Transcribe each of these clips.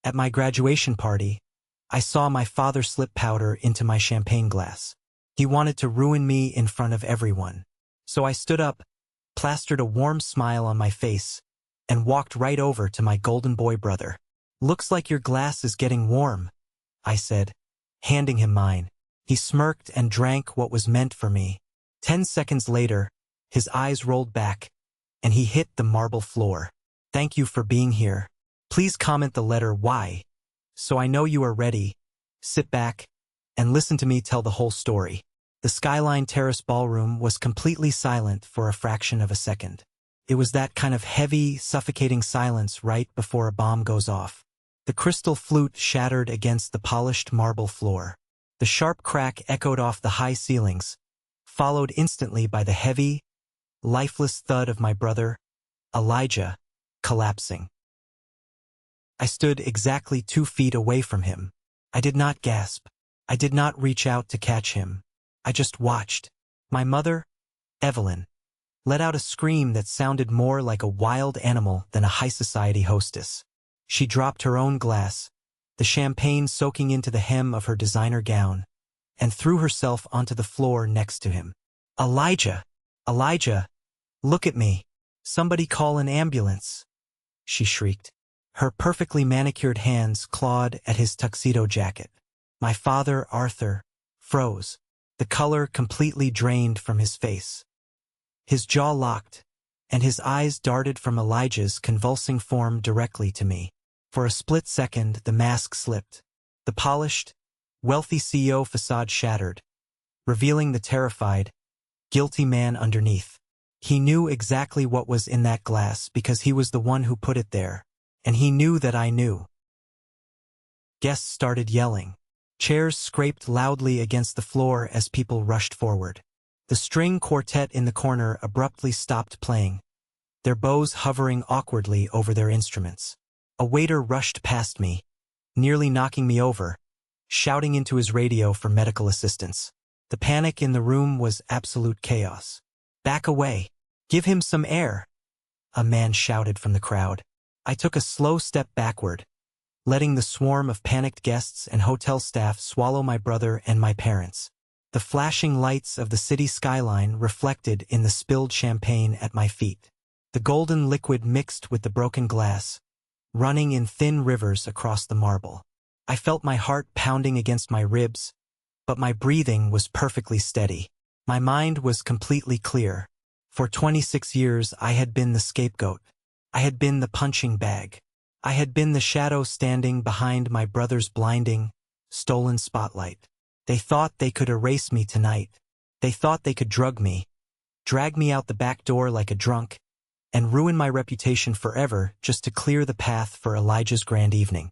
At my graduation party, I saw my father slip powder into my champagne glass. He wanted to ruin me in front of everyone. So I stood up, plastered a warm smile on my face, and walked right over to my golden boy brother. "Looks like your glass is getting warm," I said, handing him mine. He smirked and drank what was meant for me. 10 seconds later, his eyes rolled back, and he hit the marble floor. "Thank you for being here. Please comment the letter Y, so I know you are ready. Sit back and listen to me tell the whole story." The Skyline Terrace ballroom was completely silent for a fraction of a second. It was that kind of heavy, suffocating silence right before a bomb goes off. The crystal flute shattered against the polished marble floor. The sharp crack echoed off the high ceilings, followed instantly by the heavy, lifeless thud of my brother, Elijah, collapsing. I stood exactly 2 feet away from him. I did not gasp. I did not reach out to catch him. I just watched. My mother, Evelyn, let out a scream that sounded more like a wild animal than a high society hostess. She dropped her own glass, the champagne soaking into the hem of her designer gown, and threw herself onto the floor next to him. "Elijah! Elijah! Look at me! Somebody call an ambulance!" she shrieked. Her perfectly manicured hands clawed at his tuxedo jacket. My father, Arthur, froze, the color completely drained from his face. His jaw locked, and his eyes darted from Elijah's convulsing form directly to me. For a split second, the mask slipped. The polished, wealthy CEO facade shattered, revealing the terrified, guilty man underneath. He knew exactly what was in that glass because he was the one who put it there, and he knew that I knew. Guests started yelling. Chairs scraped loudly against the floor as people rushed forward. The string quartet in the corner abruptly stopped playing, their bows hovering awkwardly over their instruments. A waiter rushed past me, nearly knocking me over, shouting into his radio for medical assistance. The panic in the room was absolute chaos. "Back away! Give him some air!" a man shouted from the crowd. I took a slow step backward, letting the swarm of panicked guests and hotel staff swallow my brother and my parents. The flashing lights of the city skyline reflected in the spilled champagne at my feet. The golden liquid mixed with the broken glass, running in thin rivers across the marble. I felt my heart pounding against my ribs, but my breathing was perfectly steady. My mind was completely clear. For 26 years I had been the scapegoat. I had been the punching bag. I had been the shadow standing behind my brother's blinding, stolen spotlight. They thought they could erase me tonight. They thought they could drug me, drag me out the back door like a drunk, and ruin my reputation forever just to clear the path for Elijah's grand evening.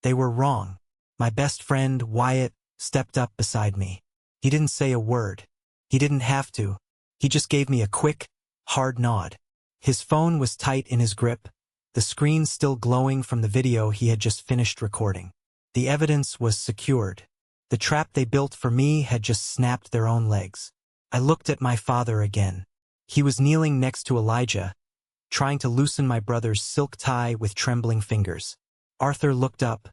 They were wrong. My best friend, Wyatt, stepped up beside me. He didn't say a word. He didn't have to. He just gave me a quick, hard nod. His phone was tight in his grip, the screen still glowing from the video he had just finished recording. The evidence was secured. The trap they built for me had just snapped their own legs. I looked at my father again. He was kneeling next to Elijah, trying to loosen my brother's silk tie with trembling fingers. Arthur looked up,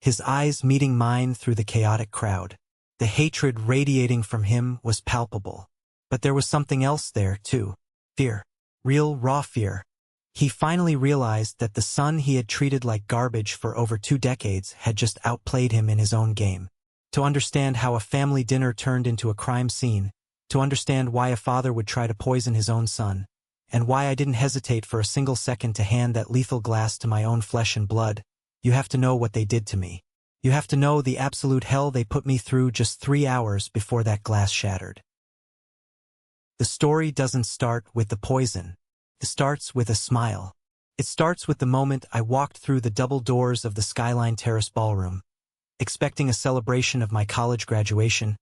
his eyes meeting mine through the chaotic crowd. The hatred radiating from him was palpable. But there was something else there, too. Fear. Real, raw fear. He finally realized that the son he had treated like garbage for over 2 decades had just outplayed him in his own game. To understand how a family dinner turned into a crime scene, to understand why a father would try to poison his own son, and why I didn't hesitate for a single second to hand that lethal glass to my own flesh and blood, you have to know what they did to me. You have to know the absolute hell they put me through just 3 hours before that glass shattered. The story doesn't start with the poison. It starts with a smile. It starts with the moment I walked through the double doors of the Skyline Terrace ballroom, expecting a celebration of my college graduation,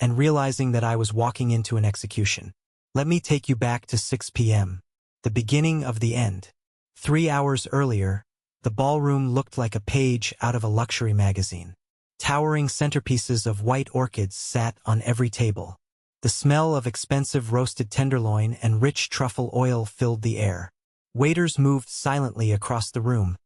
and realizing that I was walking into an execution. Let me take you back to 6 p.m., the beginning of the end. 3 hours earlier, the ballroom looked like a page out of a luxury magazine. Towering centerpieces of white orchids sat on every table. The smell of expensive roasted tenderloin and rich truffle oil filled the air. Waiters moved silently across the room,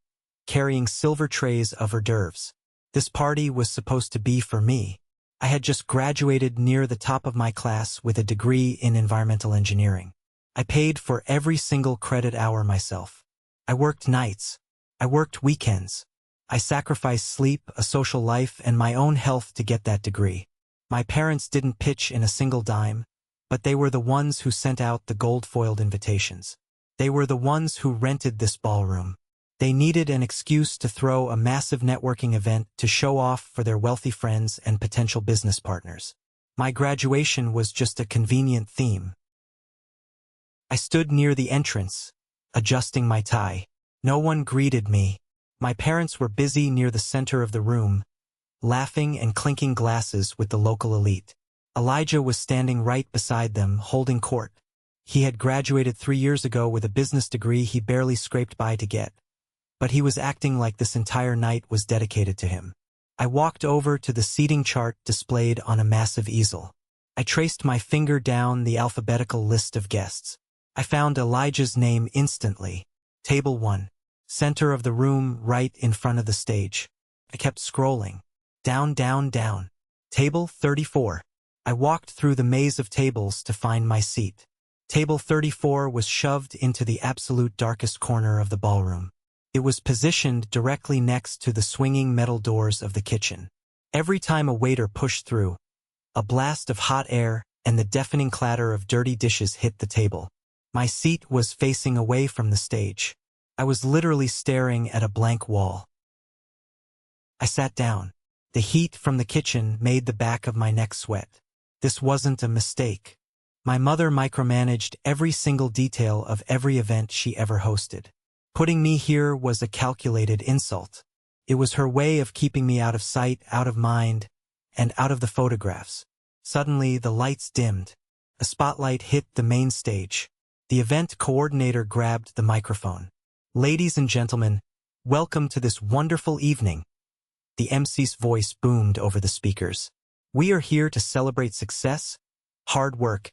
carrying silver trays of hors d'oeuvres. This party was supposed to be for me. I had just graduated near the top of my class with a degree in environmental engineering. I paid for every single credit hour myself. I worked nights. I worked weekends. I sacrificed sleep, a social life, and my own health to get that degree. My parents didn't pitch in a single dime, but they were the ones who sent out the gold-foiled invitations. They were the ones who rented this ballroom. They needed an excuse to throw a massive networking event to show off for their wealthy friends and potential business partners. My graduation was just a convenient theme. I stood near the entrance, adjusting my tie. No one greeted me. My parents were busy near the center of the room, laughing and clinking glasses with the local elite. Elijah was standing right beside them, holding court. He had graduated 3 years ago with a business degree he barely scraped by to get, but he was acting like this entire night was dedicated to him. I walked over to the seating chart displayed on a massive easel. I traced my finger down the alphabetical list of guests. I found Elijah's name instantly. Table 1. Center of the room, right in front of the stage. I kept scrolling. Down, down, down. Table 34. I walked through the maze of tables to find my seat. Table 34 was shoved into the absolute darkest corner of the ballroom. It was positioned directly next to the swinging metal doors of the kitchen. Every time a waiter pushed through, a blast of hot air and the deafening clatter of dirty dishes hit the table. My seat was facing away from the stage. I was literally staring at a blank wall. I sat down. The heat from the kitchen made the back of my neck sweat. This wasn't a mistake. My mother micromanaged every single detail of every event she ever hosted. Putting me here was a calculated insult. It was her way of keeping me out of sight, out of mind, and out of the photographs. Suddenly, the lights dimmed. A spotlight hit the main stage. The event coordinator grabbed the microphone. "Ladies and gentlemen, welcome to this wonderful evening." The MC's voice boomed over the speakers. "We are here to celebrate success, hard work,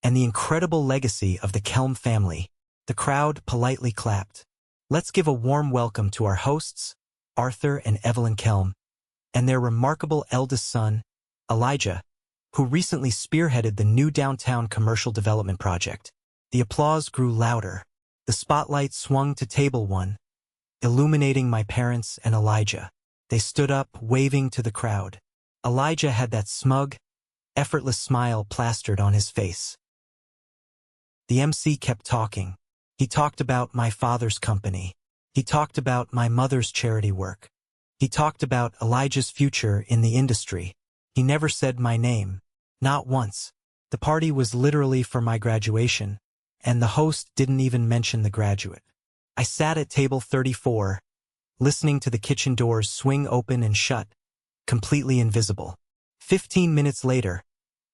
and the incredible legacy of the Kelm family." The crowd politely clapped. "Let's give a warm welcome to our hosts, Arthur and Evelyn Kelm, and their remarkable eldest son, Elijah, who recently spearheaded the new downtown commercial development project." The applause grew louder. The spotlight swung to table 1, illuminating my parents and Elijah. They stood up, waving to the crowd. Elijah had that smug, effortless smile plastered on his face. The MC kept talking. He talked about my father's company. He talked about my mother's charity work. He talked about Elijah's future in the industry. He never said my name. Not once. The party was literally for my graduation, and the host didn't even mention the graduate. I sat at table 34, listening to the kitchen doors swing open and shut, completely invisible. 15 minutes later,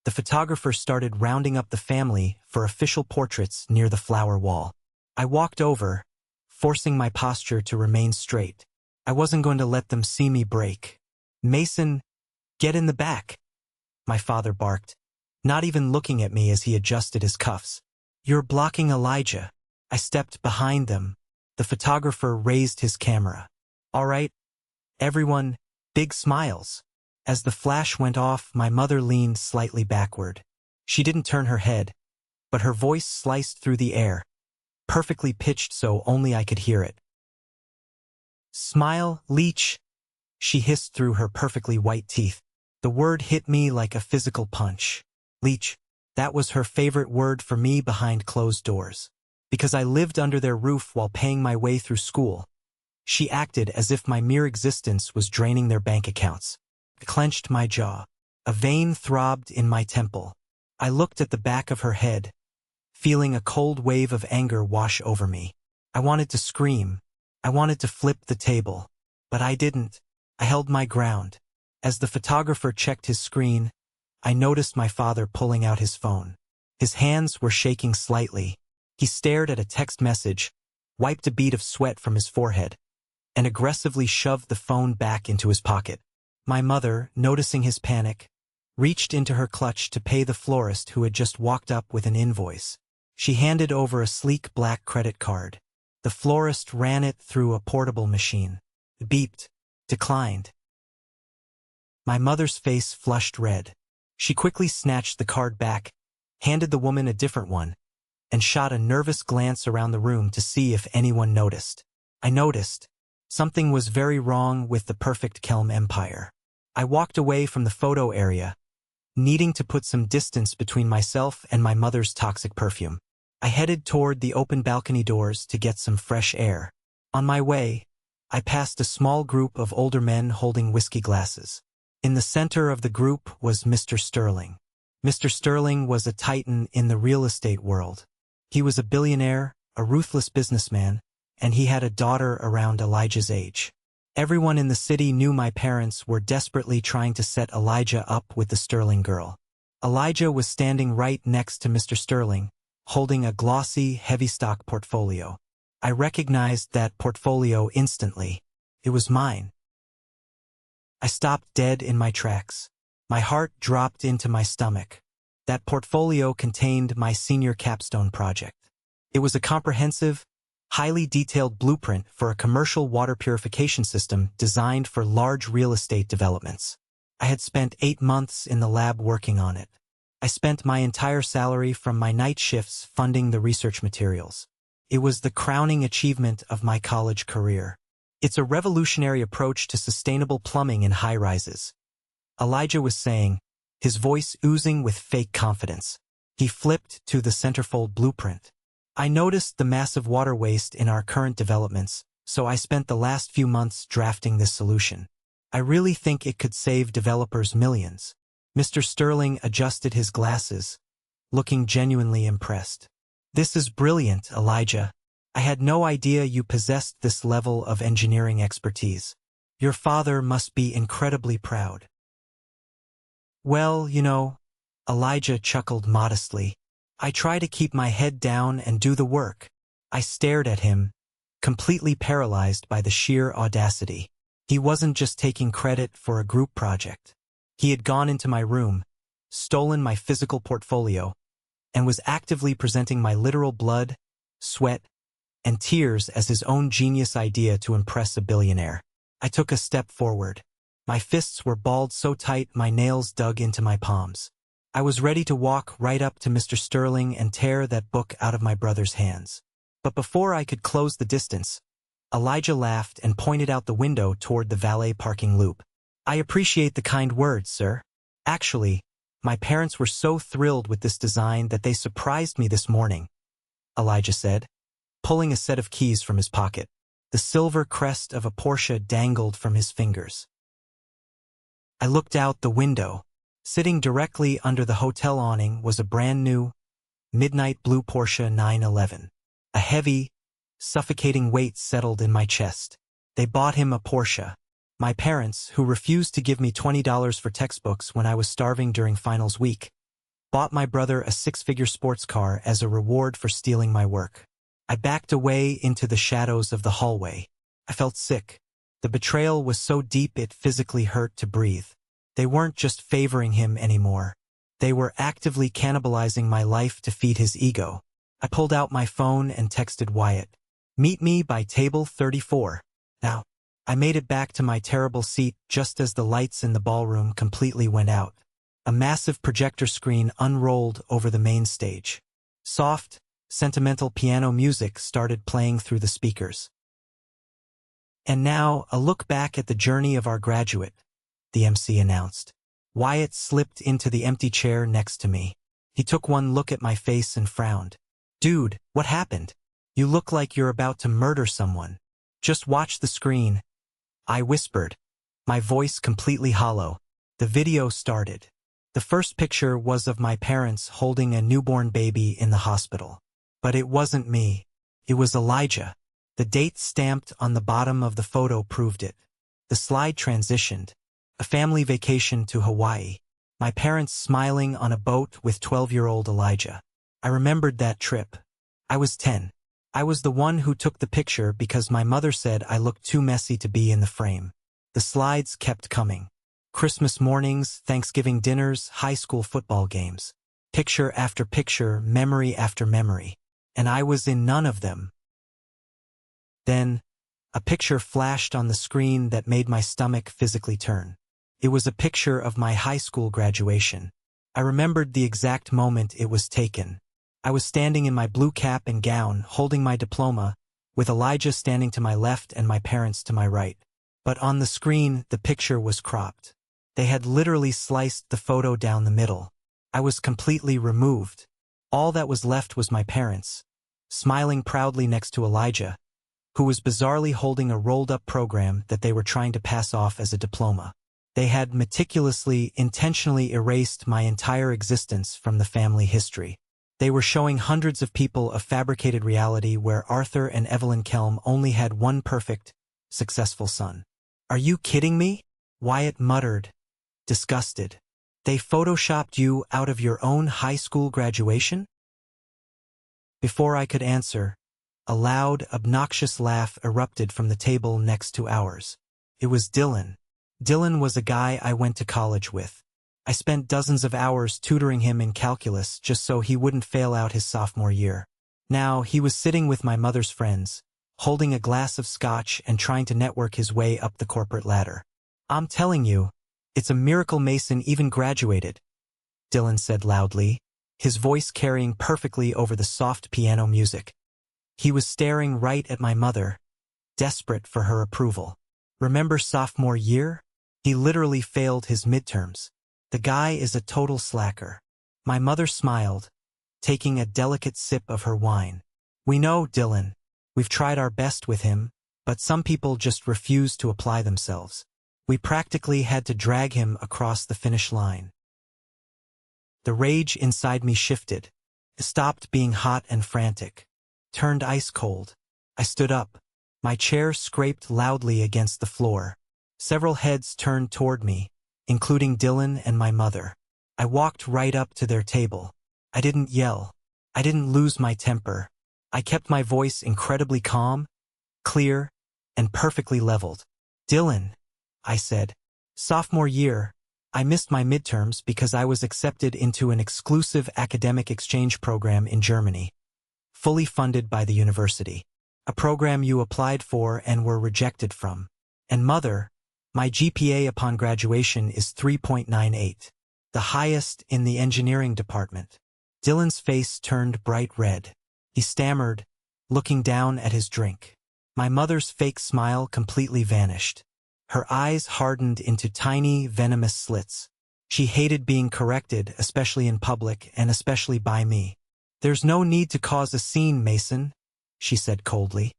the photographer started rounding up the family for official portraits near the flower wall. I walked over, forcing my posture to remain straight. I wasn't going to let them see me break. "Mason, get in the back," my father barked, not even looking at me as he adjusted his cuffs. "You're blocking Elijah." I stepped behind them. The photographer raised his camera. "All right, everyone," big smiles. As the flash went off, my mother leaned slightly backward. She didn't turn her head, but her voice sliced through the air, perfectly pitched so only I could hear it. "Smile, leech," she hissed through her perfectly white teeth. The word hit me like a physical punch. Leech. That was her favorite word for me behind closed doors. Because I lived under their roof while paying my way through school. She acted as if my mere existence was draining their bank accounts. I clenched my jaw. A vein throbbed in my temple. I looked at the back of her head, feeling a cold wave of anger wash over me. I wanted to scream. I wanted to flip the table. But I didn't. I held my ground. As the photographer checked his screen, I noticed my father pulling out his phone. His hands were shaking slightly. He stared at a text message, wiped a bead of sweat from his forehead, and aggressively shoved the phone back into his pocket. My mother, noticing his panic, reached into her clutch to pay the florist who had just walked up with an invoice. She handed over a sleek black credit card. The florist ran it through a portable machine. It beeped. Declined. My mother's face flushed red. She quickly snatched the card back, handed the woman a different one, and shot a nervous glance around the room to see if anyone noticed. I noticed. Something was very wrong with the perfect Kelm Empire. I walked away from the photo area, needing to put some distance between myself and my mother's toxic perfume. I headed toward the open balcony doors to get some fresh air. On my way, I passed a small group of older men holding whiskey glasses. In the center of the group was Mr. Sterling. Mr. Sterling was a titan in the real estate world. He was a billionaire, a ruthless businessman, and he had a daughter around Elijah's age. Everyone in the city knew my parents were desperately trying to set Elijah up with the Sterling girl. Elijah was standing right next to Mr. Sterling, holding a glossy, heavy stock portfolio. I recognized that portfolio instantly. It was mine. I stopped dead in my tracks. My heart dropped into my stomach. That portfolio contained my senior capstone project. It was a comprehensive, highly detailed blueprint for a commercial water purification system designed for large real estate developments. I had spent 8 months in the lab working on it. I spent my entire salary from my night shifts funding the research materials. It was the crowning achievement of my college career. It's a revolutionary approach to sustainable plumbing in high-rises. Elijah was saying, his voice oozing with fake confidence. He flipped to the centerfold blueprint. I noticed the massive water waste in our current developments, so I spent the last few months drafting this solution. I really think it could save developers millions. Mr. Sterling adjusted his glasses, looking genuinely impressed. This is brilliant, Elijah. I had no idea you possessed this level of engineering expertise. Your father must be incredibly proud. Well, Elijah chuckled modestly. I try to keep my head down and do the work. I stared at him, completely paralyzed by the sheer audacity. He wasn't just taking credit for a group project. He had gone into my room, stolen my physical portfolio, and was actively presenting my literal blood, sweat, and tears as his own genius idea to impress a billionaire. I took a step forward. My fists were balled so tight my nails dug into my palms. I was ready to walk right up to Mr. Sterling and tear that book out of my brother's hands. But before I could close the distance, Elijah laughed and pointed out the window toward the valet parking loop. I appreciate the kind words, sir. Actually, my parents were so thrilled with this design that they surprised me this morning, Elijah said, pulling a set of keys from his pocket. The silver crest of a Porsche dangled from his fingers. I looked out the window. Sitting directly under the hotel awning was a brand-new, midnight blue Porsche 911. A heavy, suffocating weight settled in my chest. They bought him a Porsche. My parents, who refused to give me $20 for textbooks when I was starving during finals week, bought my brother a 6-figure sports car as a reward for stealing my work. I backed away into the shadows of the hallway. I felt sick. The betrayal was so deep it physically hurt to breathe. They weren't just favoring him anymore. They were actively cannibalizing my life to feed his ego. I pulled out my phone and texted Wyatt. Meet me by table 34. Now, I made it back to my terrible seat just as the lights in the ballroom completely went out. A massive projector screen unrolled over the main stage. Soft, sentimental piano music started playing through the speakers. And now, a look back at the journey of our graduate, the MC announced. Wyatt slipped into the empty chair next to me. He took one look at my face and frowned. Dude, what happened? You look like you're about to murder someone. Just watch the screen. I whispered, my voice completely hollow. The video started. The first picture was of my parents holding a newborn baby in the hospital. But it wasn't me. It was Elijah. The date stamped on the bottom of the photo proved it. The slide transitioned. A family vacation to Hawaii. My parents smiling on a boat with 12-year-old Elijah. I remembered that trip. I was 10. I was the one who took the picture because my mother said I looked too messy to be in the frame. The slides kept coming. Christmas mornings, Thanksgiving dinners, high school football games. Picture after picture, memory after memory. And I was in none of them. Then, a picture flashed on the screen that made my stomach physically turn. It was a picture of my high school graduation. I remembered the exact moment it was taken. I was standing in my blue cap and gown, holding my diploma, with Elijah standing to my left and my parents to my right. But on the screen, the picture was cropped. They had literally sliced the photo down the middle. I was completely removed. All that was left was my parents, smiling proudly next to Elijah, who was bizarrely holding a rolled-up program that they were trying to pass off as a diploma. They had meticulously, intentionally erased my entire existence from the family history. They were showing hundreds of people a fabricated reality where Arthur and Evelyn Kelm only had one perfect, successful son. "Are you kidding me?" Wyatt muttered, disgusted. "They photoshopped you out of your own high school graduation?" Before I could answer, a loud, obnoxious laugh erupted from the table next to ours. It was Dylan. Dylan was a guy I went to college with. I spent dozens of hours tutoring him in calculus just so he wouldn't fail out his sophomore year. Now, he was sitting with my mother's friends, holding a glass of scotch and trying to network his way up the corporate ladder. "I'm telling you, it's a miracle Mason even graduated," Dylan said loudly, his voice carrying perfectly over the soft piano music. He was staring right at my mother, desperate for her approval. "Remember sophomore year? He literally failed his midterms. The guy is a total slacker." My mother smiled, taking a delicate sip of her wine. "We know, Dylan. We've tried our best with him, but some people just refuse to apply themselves. We practically had to drag him across the finish line." The rage inside me shifted. It stopped being hot and frantic, turned ice cold. I stood up. My chair scraped loudly against the floor. Several heads turned toward me, including Dylan and my mother. I walked right up to their table. I didn't yell. I didn't lose my temper. I kept my voice incredibly calm, clear, and perfectly leveled. "Dylan," I said, "sophomore year, I missed my midterms because I was accepted into an exclusive academic exchange program in Germany, fully funded by the university. A program you applied for and were rejected from. And mother, my GPA upon graduation is 3.98, the highest in the engineering department." Dylan's face turned bright red. He stammered, looking down at his drink. My mother's fake smile completely vanished. Her eyes hardened into tiny, venomous slits. She hated being corrected, especially in public, and especially by me. "There's no need to cause a scene, Mason," she said coldly.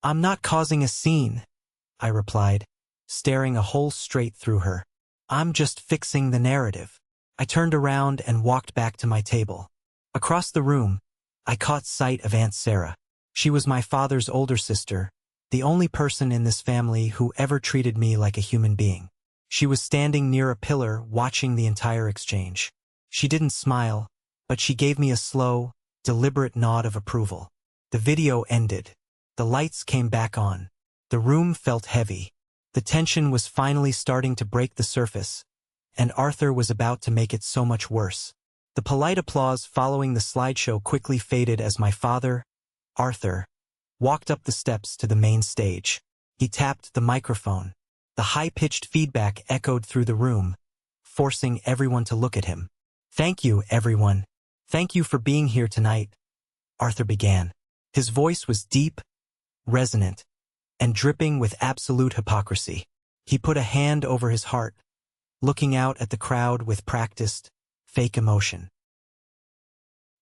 "I'm not causing a scene," I replied, staring a hole straight through her. "I'm just fixing the narrative." I turned around and walked back to my table. Across the room, I caught sight of Aunt Sarah. She was my father's older sister, the only person in this family who ever treated me like a human being. She was standing near a pillar watching the entire exchange. She didn't smile, but she gave me a slow, deliberate nod of approval. The video ended. The lights came back on. The room felt heavy. The tension was finally starting to break the surface, and Arthur was about to make it so much worse. The polite applause following the slideshow quickly faded as my father, Arthur, walked up the steps to the main stage. He tapped the microphone. The high-pitched feedback echoed through the room, forcing everyone to look at him. "Thank you, everyone. Thank you for being here tonight," Arthur began. His voice was deep, resonant, and dripping with absolute hypocrisy. He put a hand over his heart, looking out at the crowd with practiced, fake emotion.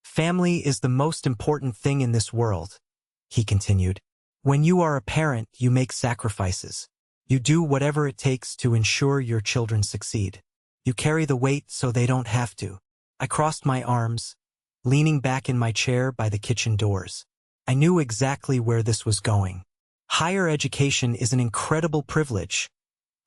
"Family is the most important thing in this world," he continued. "When you are a parent, you make sacrifices. You do whatever it takes to ensure your children succeed. You carry the weight so they don't have to." I crossed my arms, leaning back in my chair by the kitchen doors. I knew exactly where this was going. "Higher education is an incredible privilege,"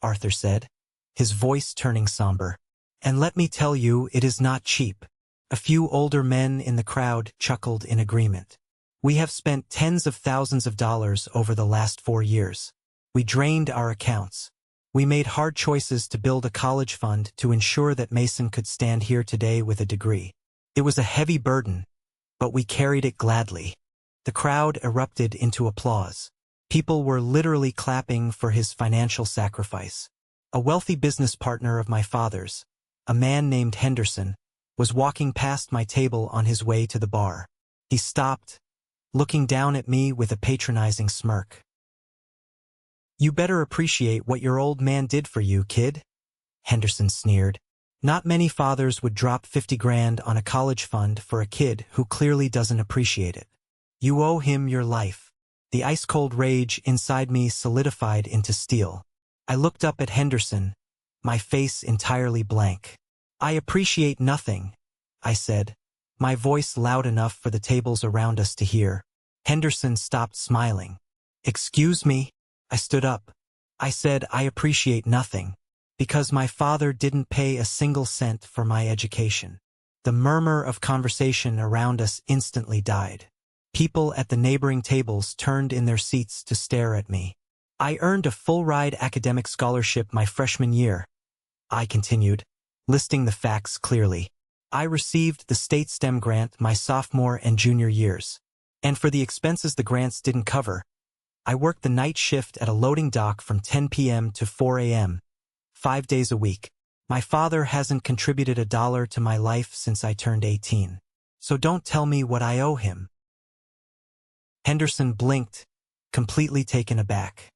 Arthur said, his voice turning somber. "And let me tell you, it is not cheap." A few older men in the crowd chuckled in agreement. "We have spent tens of thousands of dollars over the last 4 years. We drained our accounts. We made hard choices to build a college fund to ensure that Mason could stand here today with a degree. It was a heavy burden, but we carried it gladly." The crowd erupted into applause. People were literally clapping for his financial sacrifice. A wealthy business partner of my father's, a man named Henderson, was walking past my table on his way to the bar. He stopped, looking down at me with a patronizing smirk. "You better appreciate what your old man did for you, kid," Henderson sneered. "Not many fathers would drop 50 grand on a college fund for a kid who clearly doesn't appreciate it. You owe him your life." The ice-cold rage inside me solidified into steel. I looked up at Henderson, my face entirely blank. "I appreciate nothing," I said, my voice loud enough for the tables around us to hear. Henderson stopped smiling. "Excuse me?" I stood up. I said I appreciate nothing, because my father didn't pay a single cent for my education. The murmur of conversation around us instantly died. People at the neighboring tables turned in their seats to stare at me. "I earned a full-ride academic scholarship my freshman year," I continued, listing the facts clearly. "I received the state STEM grant my sophomore and junior years. And for the expenses the grants didn't cover, I worked the night shift at a loading dock from 10 p.m. to 4 a.m., 5 days a week. My father hasn't contributed a dollar to my life since I turned 18. So don't tell me what I owe him." Henderson blinked, completely taken aback.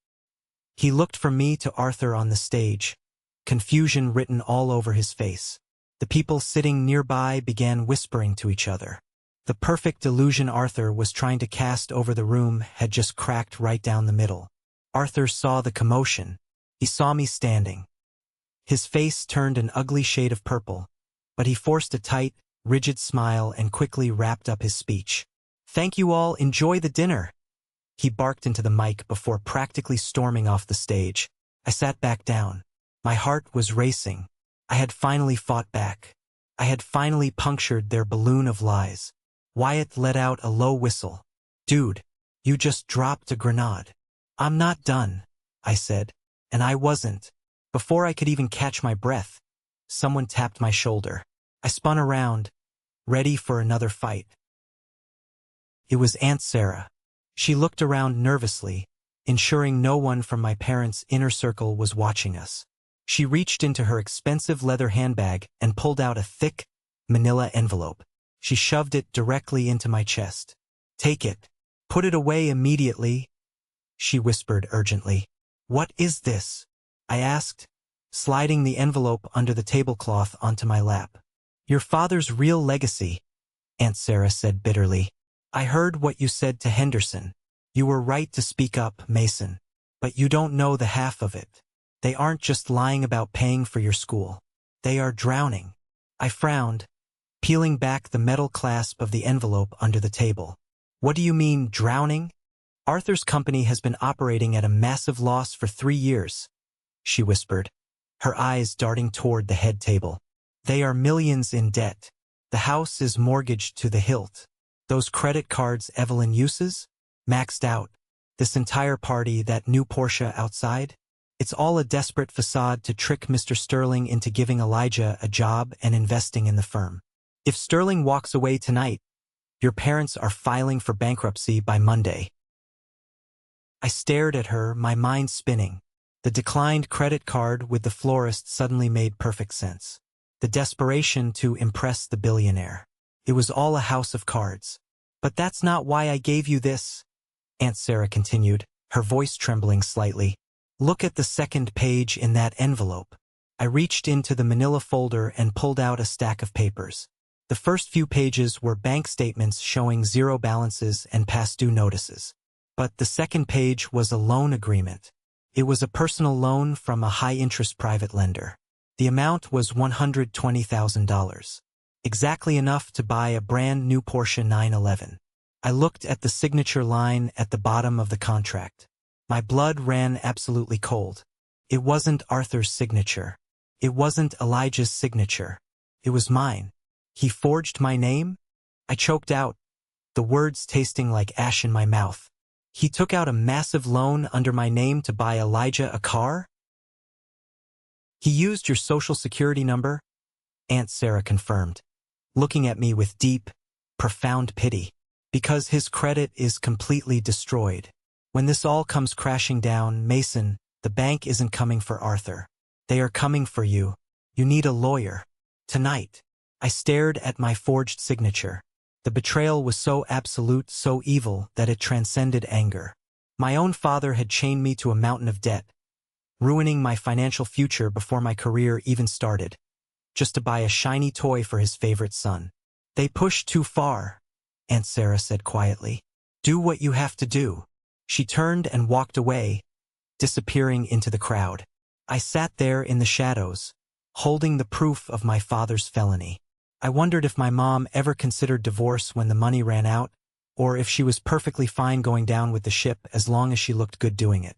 He looked from me to Arthur on the stage, confusion written all over his face. The people sitting nearby began whispering to each other. The perfect illusion Arthur was trying to cast over the room had just cracked right down the middle. Arthur saw the commotion. He saw me standing. His face turned an ugly shade of purple, but he forced a tight, rigid smile and quickly wrapped up his speech. "Thank you all, enjoy the dinner," he barked into the mic before practically storming off the stage. I sat back down. My heart was racing. I had finally fought back. I had finally punctured their balloon of lies. Wyatt let out a low whistle. "Dude, you just dropped a grenade." "I'm not done," I said, and I wasn't. Before I could even catch my breath, someone tapped my shoulder. I spun around, ready for another fight. It was Aunt Sarah. She looked around nervously, ensuring no one from my parents' inner circle was watching us. She reached into her expensive leather handbag and pulled out a thick, manila envelope. She shoved it directly into my chest. "Take it. Put it away immediately," she whispered urgently. "What is this?" I asked, sliding the envelope under the tablecloth onto my lap. "Your father's real legacy," Aunt Sarah said bitterly. "I heard what you said to Henderson. You were right to speak up, Mason. But you don't know the half of it. They aren't just lying about paying for your school. They are drowning." I frowned, peeling back the metal clasp of the envelope under the table. "What do you mean, drowning?" "Arthur's company has been operating at a massive loss for 3 years," she whispered, her eyes darting toward the head table. "They are millions in debt. The house is mortgaged to the hilt. Those credit cards Evelyn uses? Maxed out. This entire party, that new Porsche outside? It's all a desperate facade to trick Mr. Sterling into giving Elijah a job and investing in the firm. If Sterling walks away tonight, your parents are filing for bankruptcy by Monday." I stared at her, my mind spinning. The declined credit card with the florist suddenly made perfect sense. The desperation to impress the billionaire. It was all a house of cards. "But that's not why I gave you this," Aunt Sarah continued, her voice trembling slightly. "Look at the second page in that envelope." I reached into the manila folder and pulled out a stack of papers. The first few pages were bank statements showing zero balances and past due notices. But the second page was a loan agreement. It was a personal loan from a high-interest private lender. The amount was $120,000. Exactly enough to buy a brand new Porsche 911. I looked at the signature line at the bottom of the contract. My blood ran absolutely cold. It wasn't Arthur's signature. It wasn't Elijah's signature. It was mine. He forged my name? I choked out, the words tasting like ash in my mouth. He took out a massive loan under my name to buy Elijah a car? "He used your social security number," Aunt Sarah confirmed, looking at me with deep, profound pity. Because his credit is completely destroyed. When this all comes crashing down, Mason, the bank isn't coming for Arthur. They are coming for you. You need a lawyer. Tonight. I stared at my forged signature. The betrayal was so absolute, so evil, that it transcended anger. My own father had chained me to a mountain of debt, ruining my financial future before my career even started, just to buy a shiny toy for his favorite son. They pushed too far, Aunt Sarah said quietly. Do what you have to do. She turned and walked away, disappearing into the crowd. I sat there in the shadows, holding the proof of my father's felony. I wondered if my mom ever considered divorce when the money ran out, or if she was perfectly fine going down with the ship as long as she looked good doing it.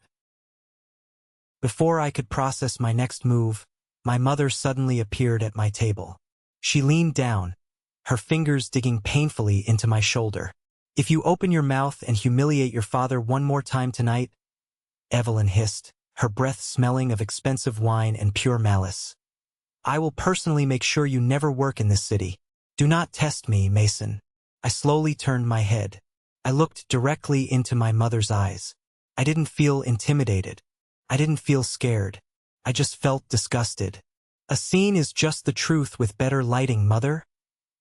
Before I could process my next move, my mother suddenly appeared at my table. She leaned down, her fingers digging painfully into my shoulder. If you open your mouth and humiliate your father one more time tonight, Evelyn hissed, her breath smelling of expensive wine and pure malice, I will personally make sure you never work in this city. Do not test me, Mason. I slowly turned my head. I looked directly into my mother's eyes. I didn't feel intimidated. I didn't feel scared. I just felt disgusted. A scene is just the truth with better lighting, Mother,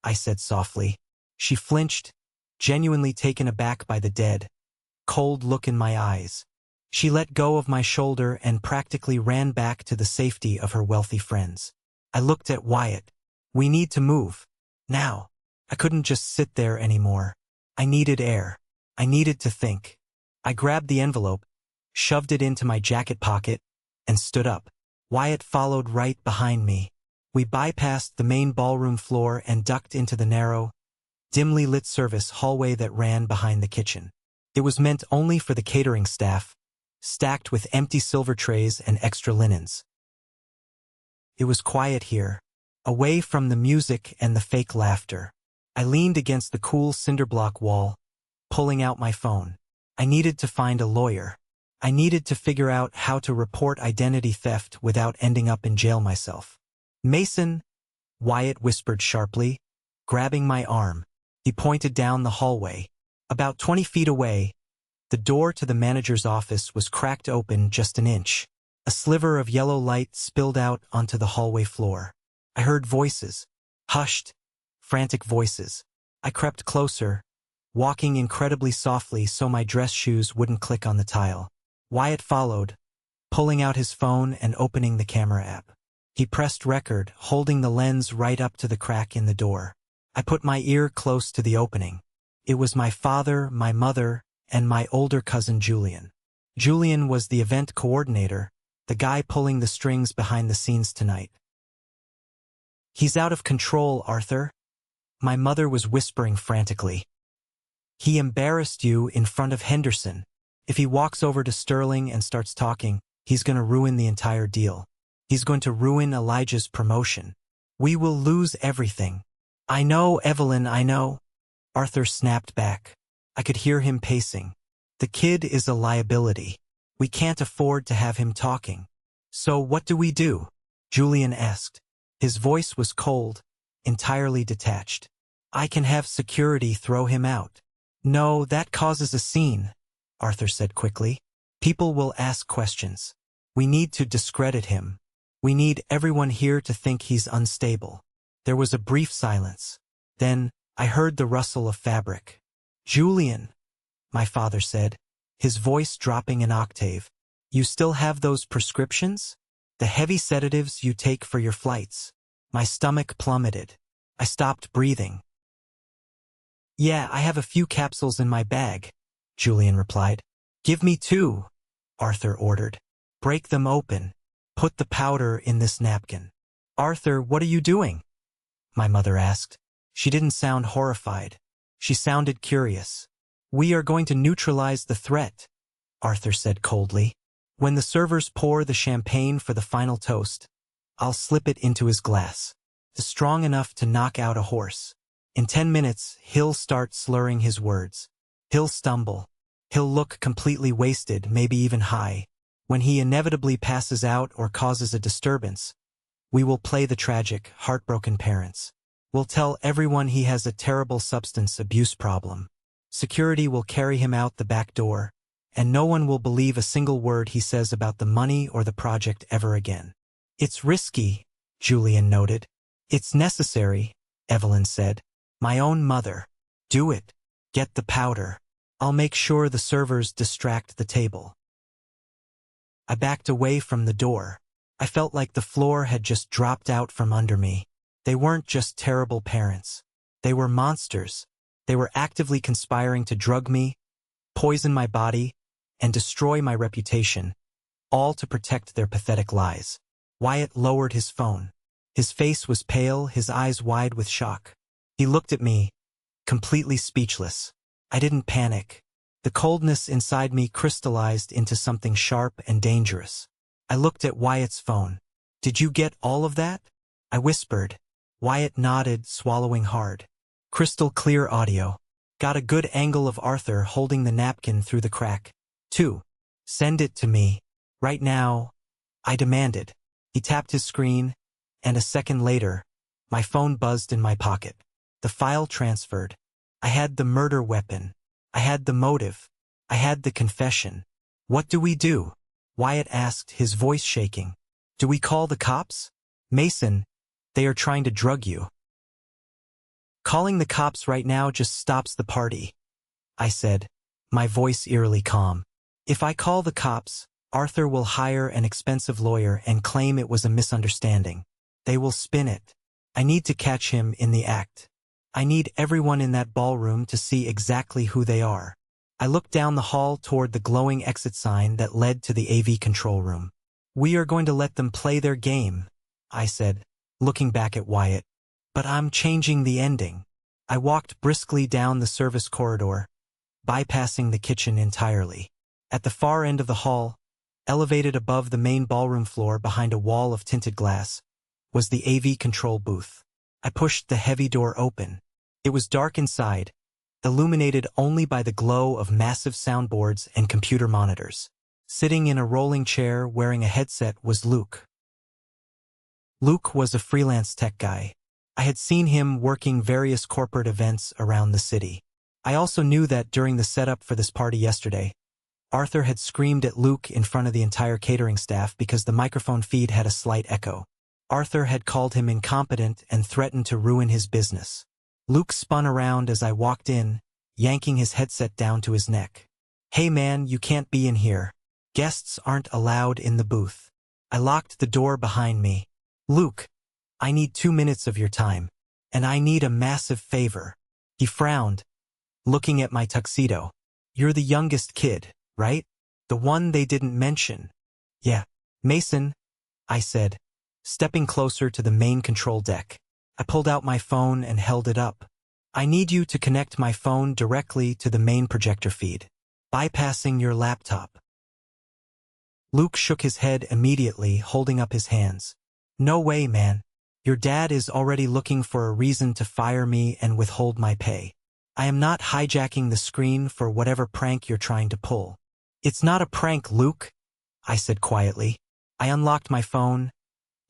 I said softly. She flinched, genuinely taken aback by the dead, cold look in my eyes. She let go of my shoulder and practically ran back to the safety of her wealthy friends. I looked at Wyatt. We need to move. Now. I couldn't just sit there anymore. I needed air. I needed to think. I grabbed the envelope, shoved it into my jacket pocket, and stood up. Wyatt followed right behind me. We bypassed the main ballroom floor and ducked into the narrow, dimly lit service hallway that ran behind the kitchen. It was meant only for the catering staff, stacked with empty silver trays and extra linens. It was quiet here, away from the music and the fake laughter. I leaned against the cool cinderblock wall, pulling out my phone. I needed to find a lawyer. I needed to figure out how to report identity theft without ending up in jail myself. Mason, Wyatt whispered sharply, grabbing my arm. He pointed down the hallway. About 20 feet away, the door to the manager's office was cracked open just an inch. A sliver of yellow light spilled out onto the hallway floor. I heard voices, hushed, frantic voices. I crept closer, walking incredibly softly so my dress shoes wouldn't click on the tile. Wyatt followed, pulling out his phone and opening the camera app. He pressed record, holding the lens right up to the crack in the door. I put my ear close to the opening. It was my father, my mother, and my older cousin Julian. Julian was the event coordinator, the guy pulling the strings behind the scenes tonight. He's out of control, Arthur. My mother was whispering frantically. He embarrassed you in front of Henderson. If he walks over to Sterling and starts talking, he's going to ruin the entire deal. He's going to ruin Elijah's promotion. We will lose everything. I know, Evelyn, I know. Arthur snapped back. I could hear him pacing. The kid is a liability. We can't afford to have him talking. So what do we do? Julian asked. His voice was cold, entirely detached. I can have security throw him out. No, that causes a scene, Arthur said quickly. People will ask questions. We need to discredit him. We need everyone here to think he's unstable. There was a brief silence. Then, I heard the rustle of fabric. Julian, my father said, his voice dropping an octave. You still have those prescriptions? The heavy sedatives you take for your flights. My stomach plummeted. I stopped breathing. Yeah, I have a few capsules in my bag, Julian replied. Give me 2, Arthur ordered. Break them open. Put the powder in this napkin. Arthur, what are you doing? My mother asked. She didn't sound horrified. She sounded curious. We are going to neutralize the threat, Arthur said coldly. When the servers pour the champagne for the final toast, I'll slip it into his glass. It's strong enough to knock out a horse. In 10 minutes, he'll start slurring his words. He'll stumble. He'll look completely wasted, maybe even high. When he inevitably passes out or causes a disturbance, we will play the tragic, heartbroken parents. We'll tell everyone he has a terrible substance abuse problem. Security will carry him out the back door, and no one will believe a single word he says about the money or the project ever again. It's risky, Julian noted. It's necessary, Evelyn said. My own mother. Do it. Get the powder. I'll make sure the servers distract the table. I backed away from the door. I felt like the floor had just dropped out from under me. They weren't just terrible parents. They were monsters. They were actively conspiring to drug me, poison my body, and destroy my reputation, all to protect their pathetic lies. Wyatt lowered his phone. His face was pale, his eyes wide with shock. He looked at me, completely speechless. I didn't panic. The coldness inside me crystallized into something sharp and dangerous. I looked at Wyatt's phone. Did you get all of that? I whispered. Wyatt nodded, swallowing hard. Crystal clear audio. Got a good angle of Arthur holding the napkin through the crack. 2. Send it to me. Right now, I demanded. He tapped his screen, and a second later, my phone buzzed in my pocket. The file transferred. I had the murder weapon. I had the motive. I had the confession. What do we do? Wyatt asked, his voice shaking. Do we call the cops? Mason, they are trying to drug you. Calling the cops right now just stops the party, I said, my voice eerily calm. If I call the cops, Arthur will hire an expensive lawyer and claim it was a misunderstanding. They will spin it. I need to catch him in the act. I need everyone in that ballroom to see exactly who they are. I looked down the hall toward the glowing exit sign that led to the AV control room. We are going to let them play their game, I said, looking back at Wyatt. But I'm changing the ending. I walked briskly down the service corridor, bypassing the kitchen entirely. At the far end of the hall, elevated above the main ballroom floor behind a wall of tinted glass, was the AV control booth. I pushed the heavy door open. It was dark inside, illuminated only by the glow of massive soundboards and computer monitors. Sitting in a rolling chair wearing a headset was Luke. Luke was a freelance tech guy. I had seen him working various corporate events around the city. I also knew that during the setup for this party yesterday, Arthur had screamed at Luke in front of the entire catering staff because the microphone feed had a slight echo. Arthur had called him incompetent and threatened to ruin his business. Luke spun around as I walked in, yanking his headset down to his neck. Hey man, you can't be in here. Guests aren't allowed in the booth. I locked the door behind me. Luke, I need 2 minutes of your time. And I need a massive favor. He frowned, looking at my tuxedo. You're the youngest kid, right? The one they didn't mention. Yeah. Mason, I said, stepping closer to the main control deck. I pulled out my phone and held it up. I need you to connect my phone directly to the main projector feed, bypassing your laptop. Luke shook his head immediately, holding up his hands. No way, man. Your dad is already looking for a reason to fire me and withhold my pay. I am not hijacking the screen for whatever prank you're trying to pull. It's not a prank, Luke, I said quietly. I unlocked my phone,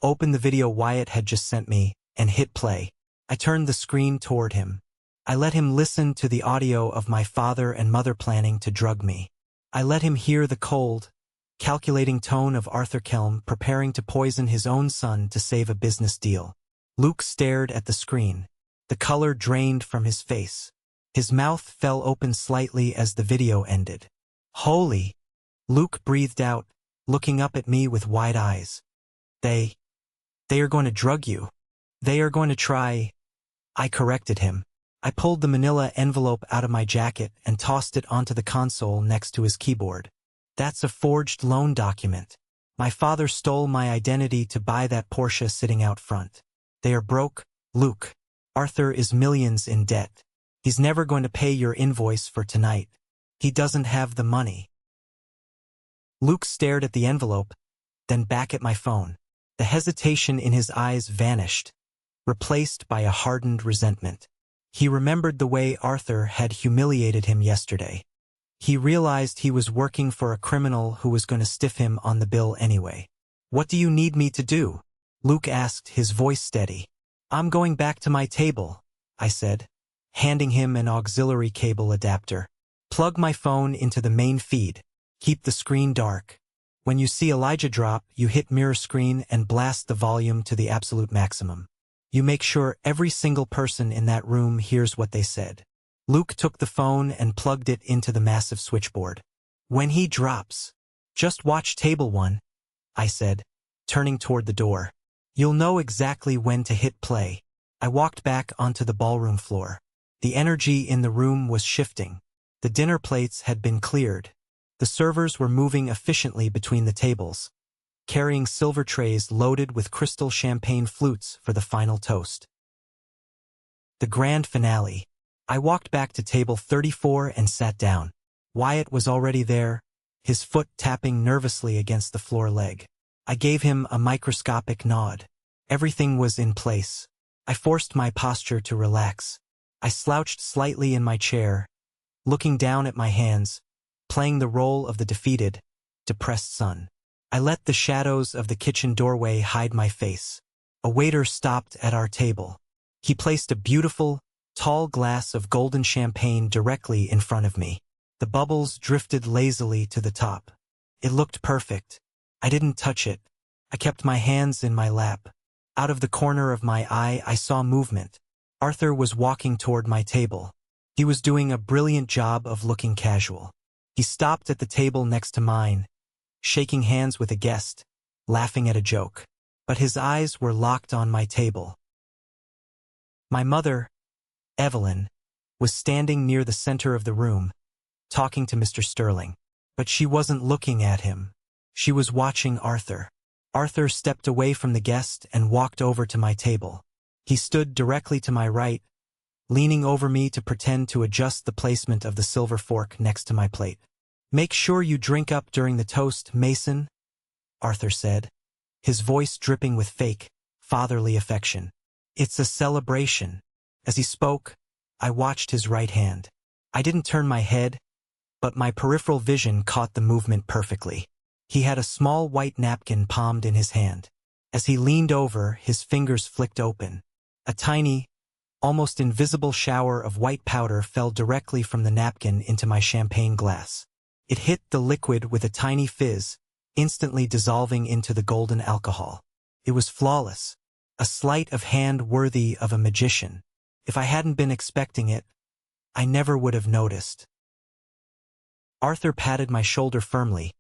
opened the video Wyatt had just sent me, and hit play. I turned the screen toward him. I let him listen to the audio of my father and mother planning to drug me. I let him hear the cold, calculating tone of Arthur Kelm preparing to poison his own son to save a business deal. Luke stared at the screen. The color drained from his face. His mouth fell open slightly as the video ended. Holy! Luke breathed out, looking up at me with wide eyes. They are going to drug you. They are going to try. I corrected him. I pulled the manila envelope out of my jacket and tossed it onto the console next to his keyboard. That's a forged loan document. My father stole my identity to buy that Porsche sitting out front. They are broke, Luke. Arthur is millions in debt. He's never going to pay your invoice for tonight. He doesn't have the money. Luke stared at the envelope, then back at my phone. The hesitation in his eyes vanished, replaced by a hardened resentment. He remembered the way Arthur had humiliated him yesterday. He realized he was working for a criminal who was going to stiff him on the bill anyway. What do you need me to do? Luke asked, his voice steady. I'm going back to my table, I said. handing him an auxiliary cable adapter. Plug my phone into the main feed. Keep the screen dark. When you see Elijah drop, you hit mirror screen and blast the volume to the absolute maximum. You make sure every single person in that room hears what they said. Luke took the phone and plugged it into the massive switchboard. When he drops, just watch table 1, I said, turning toward the door. You'll know exactly when to hit play. I walked back onto the ballroom floor. The energy in the room was shifting. The dinner plates had been cleared. The servers were moving efficiently between the tables, carrying silver trays loaded with crystal champagne flutes for the final toast. The grand finale. I walked back to table 34 and sat down. Wyatt was already there, his foot tapping nervously against the floor leg. I gave him a microscopic nod. Everything was in place. I forced my posture to relax. I slouched slightly in my chair, looking down at my hands, playing the role of the defeated, depressed son. I let the shadows of the kitchen doorway hide my face. A waiter stopped at our table. He placed a beautiful, tall glass of golden champagne directly in front of me. The bubbles drifted lazily to the top. It looked perfect. I didn't touch it. I kept my hands in my lap. Out of the corner of my eye, I saw movement. Arthur was walking toward my table. He was doing a brilliant job of looking casual. He stopped at the table next to mine, shaking hands with a guest, laughing at a joke. But his eyes were locked on my table. My mother, Evelyn, was standing near the center of the room, talking to Mr. Sterling. But she wasn't looking at him. She was watching Arthur. Arthur stepped away from the guest and walked over to my table. He stood directly to my right, leaning over me to pretend to adjust the placement of the silver fork next to my plate. "Make sure you drink up during the toast, Mason," Arthur said, his voice dripping with fake, fatherly affection. "It's a celebration." As he spoke, I watched his right hand. I didn't turn my head, but my peripheral vision caught the movement perfectly. He had a small white napkin palmed in his hand. As he leaned over, his fingers flicked open. A tiny, almost invisible shower of white powder fell directly from the napkin into my champagne glass. It hit the liquid with a tiny fizz, instantly dissolving into the golden alcohol. It was flawless, a sleight of hand worthy of a magician. If I hadn't been expecting it, I never would have noticed. Arthur patted my shoulder firmly,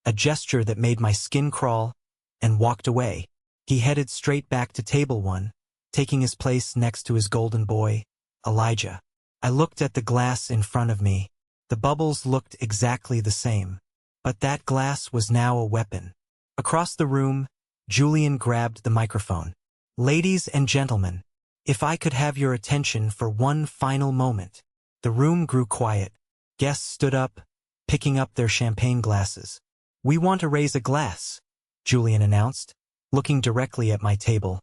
a gesture that made my skin crawl, and walked away. He headed straight back to table 1, taking his place next to his golden boy, Elijah. I looked at the glass in front of me. The bubbles looked exactly the same. But that glass was now a weapon. Across the room, Julian grabbed the microphone. "Ladies and gentlemen, if I could have your attention for one final moment." The room grew quiet. Guests stood up, picking up their champagne glasses. "We want to raise a glass," Julian announced, looking directly at my table.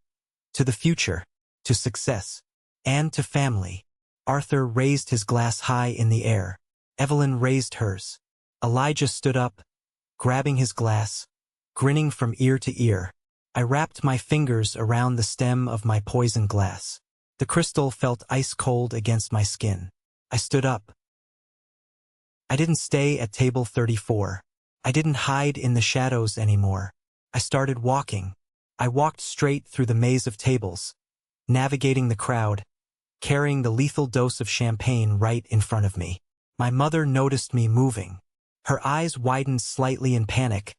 "To the future, to success, and to family." Arthur raised his glass high in the air. Evelyn raised hers. Elijah stood up, grabbing his glass, grinning from ear to ear. I wrapped my fingers around the stem of my poison glass. The crystal felt ice-cold against my skin. I stood up. I didn't stay at table 34. I didn't hide in the shadows anymore. I started walking. I walked straight through the maze of tables, navigating the crowd, carrying the lethal dose of champagne right in front of me. My mother noticed me moving. Her eyes widened slightly in panic,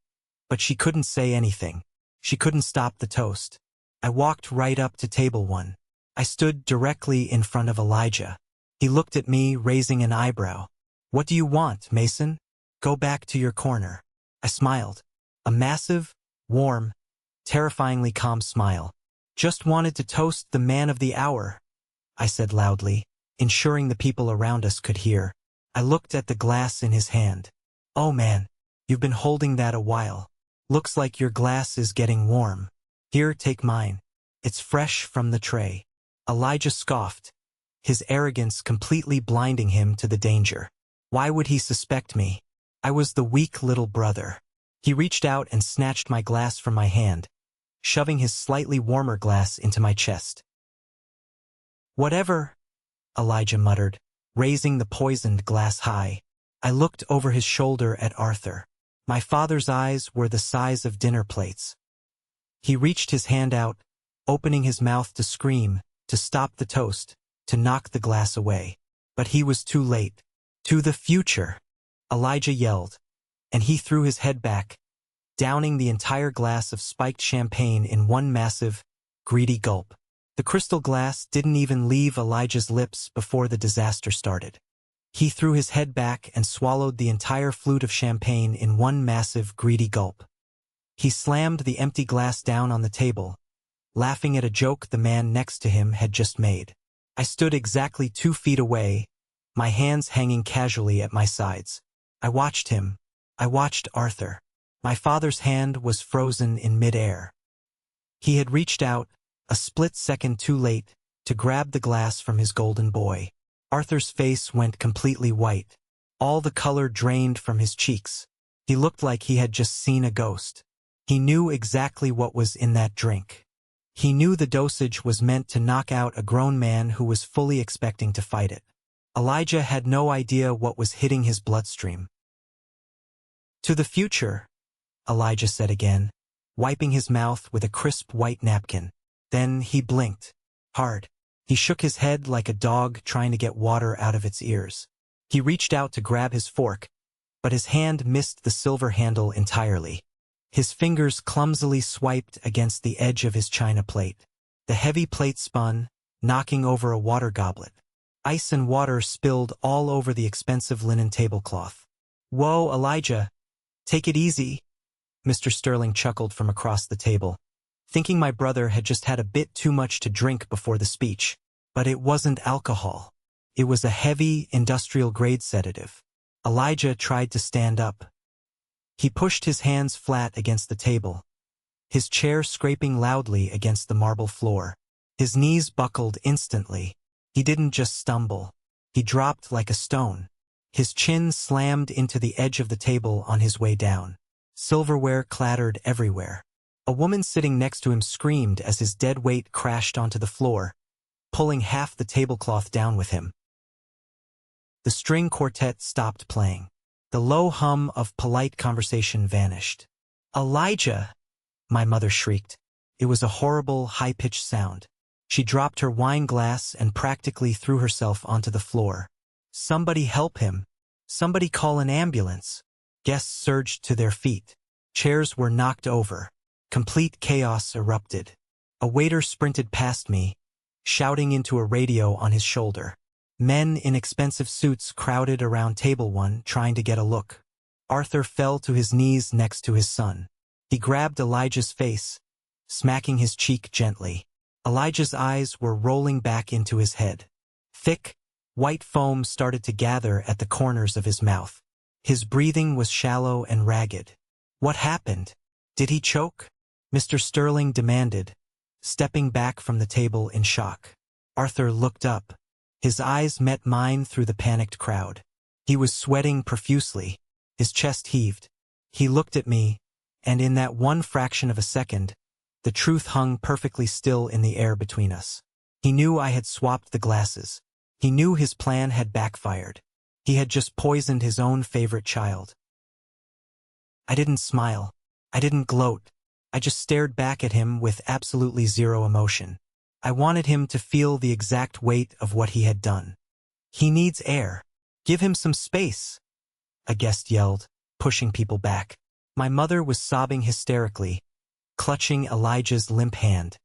but she couldn't say anything. She couldn't stop the toast. I walked right up to table 1. I stood directly in front of Elijah. He looked at me, raising an eyebrow. "What do you want, Mason? Go back to your corner." I smiled. A massive, warm, terrifyingly calm smile. "Just wanted to toast the man of the hour," I said loudly, ensuring the people around us could hear. I looked at the glass in his hand. "Oh man, you've been holding that a while. Looks like your glass is getting warm. Here, take mine. It's fresh from the tray." Elijah scoffed, his arrogance completely blinding him to the danger. Why would he suspect me? I was the weak little brother. He reached out and snatched my glass from my hand, shoving his slightly warmer glass into my chest. "Whatever," Elijah muttered, raising the poisoned glass high. I looked over his shoulder at Arthur. My father's eyes were the size of dinner plates. He reached his hand out, opening his mouth to scream, to stop the toast, to knock the glass away. But he was too late. To the future, Elijah yelled, and he threw his head back, downing the entire glass of spiked champagne in one massive, greedy gulp. The crystal glass didn't even leave Elijah's lips before the disaster started. He threw his head back and swallowed the entire flute of champagne in one massive, greedy gulp. He slammed the empty glass down on the table, laughing at a joke the man next to him had just made. I stood exactly 2 feet away, my hands hanging casually at my sides. I watched him. I watched Arthur. My father's hand was frozen in midair. He had reached out, a split second too late, to grab the glass from his golden boy. Arthur's face went completely white. All the color drained from his cheeks. He looked like he had just seen a ghost. He knew exactly what was in that drink. He knew the dosage was meant to knock out a grown man who was fully expecting to fight it. Elijah had no idea what was hitting his bloodstream. To the future, Elijah said again, wiping his mouth with a crisp white napkin. Then he blinked. Hard. He shook his head like a dog trying to get water out of its ears. He reached out to grab his fork, but his hand missed the silver handle entirely. His fingers clumsily swiped against the edge of his china plate. The heavy plate spun, knocking over a water goblet. Ice and water spilled all over the expensive linen tablecloth. "Whoa, Elijah! Take it easy," Mr. Sterling chuckled from across the table, thinking my brother had just had a bit too much to drink before the speech. But it wasn't alcohol. It was a heavy, industrial-grade sedative. Elijah tried to stand up. He pushed his hands flat against the table, his chair scraping loudly against the marble floor. His knees buckled instantly. He didn't just stumble. He dropped like a stone. His chin slammed into the edge of the table on his way down. Silverware clattered everywhere. A woman sitting next to him screamed as his dead weight crashed onto the floor, pulling half the tablecloth down with him. The string quartet stopped playing. The low hum of polite conversation vanished. "Elijah!" my mother shrieked. It was a horrible, high-pitched sound. She dropped her wine glass and practically threw herself onto the floor. "Somebody help him! Somebody call an ambulance!" Guests surged to their feet. Chairs were knocked over. Complete chaos erupted. A waiter sprinted past me, shouting into a radio on his shoulder. Men in expensive suits crowded around table 1 trying to get a look. Arthur fell to his knees next to his son. He grabbed Elijah's face, smacking his cheek gently. Elijah's eyes were rolling back into his head. Thick, white foam started to gather at the corners of his mouth. His breathing was shallow and ragged. "What happened? Did he choke?" Mr. Sterling demanded, stepping back from the table in shock. Arthur looked up. His eyes met mine through the panicked crowd. He was sweating profusely. His chest heaved. He looked at me, and in that one fraction of a second, the truth hung perfectly still in the air between us. He knew I had swapped the glasses. He knew his plan had backfired. He had just poisoned his own favorite child. I didn't smile. I didn't gloat. I just stared back at him with absolutely zero emotion. I wanted him to feel the exact weight of what he had done. "He needs air. Give him some space," a guest yelled, pushing people back. My mother was sobbing hysterically, clutching Elijah's limp hand.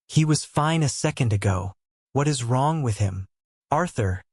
"He was fine a second ago. What is wrong with him? Arthur,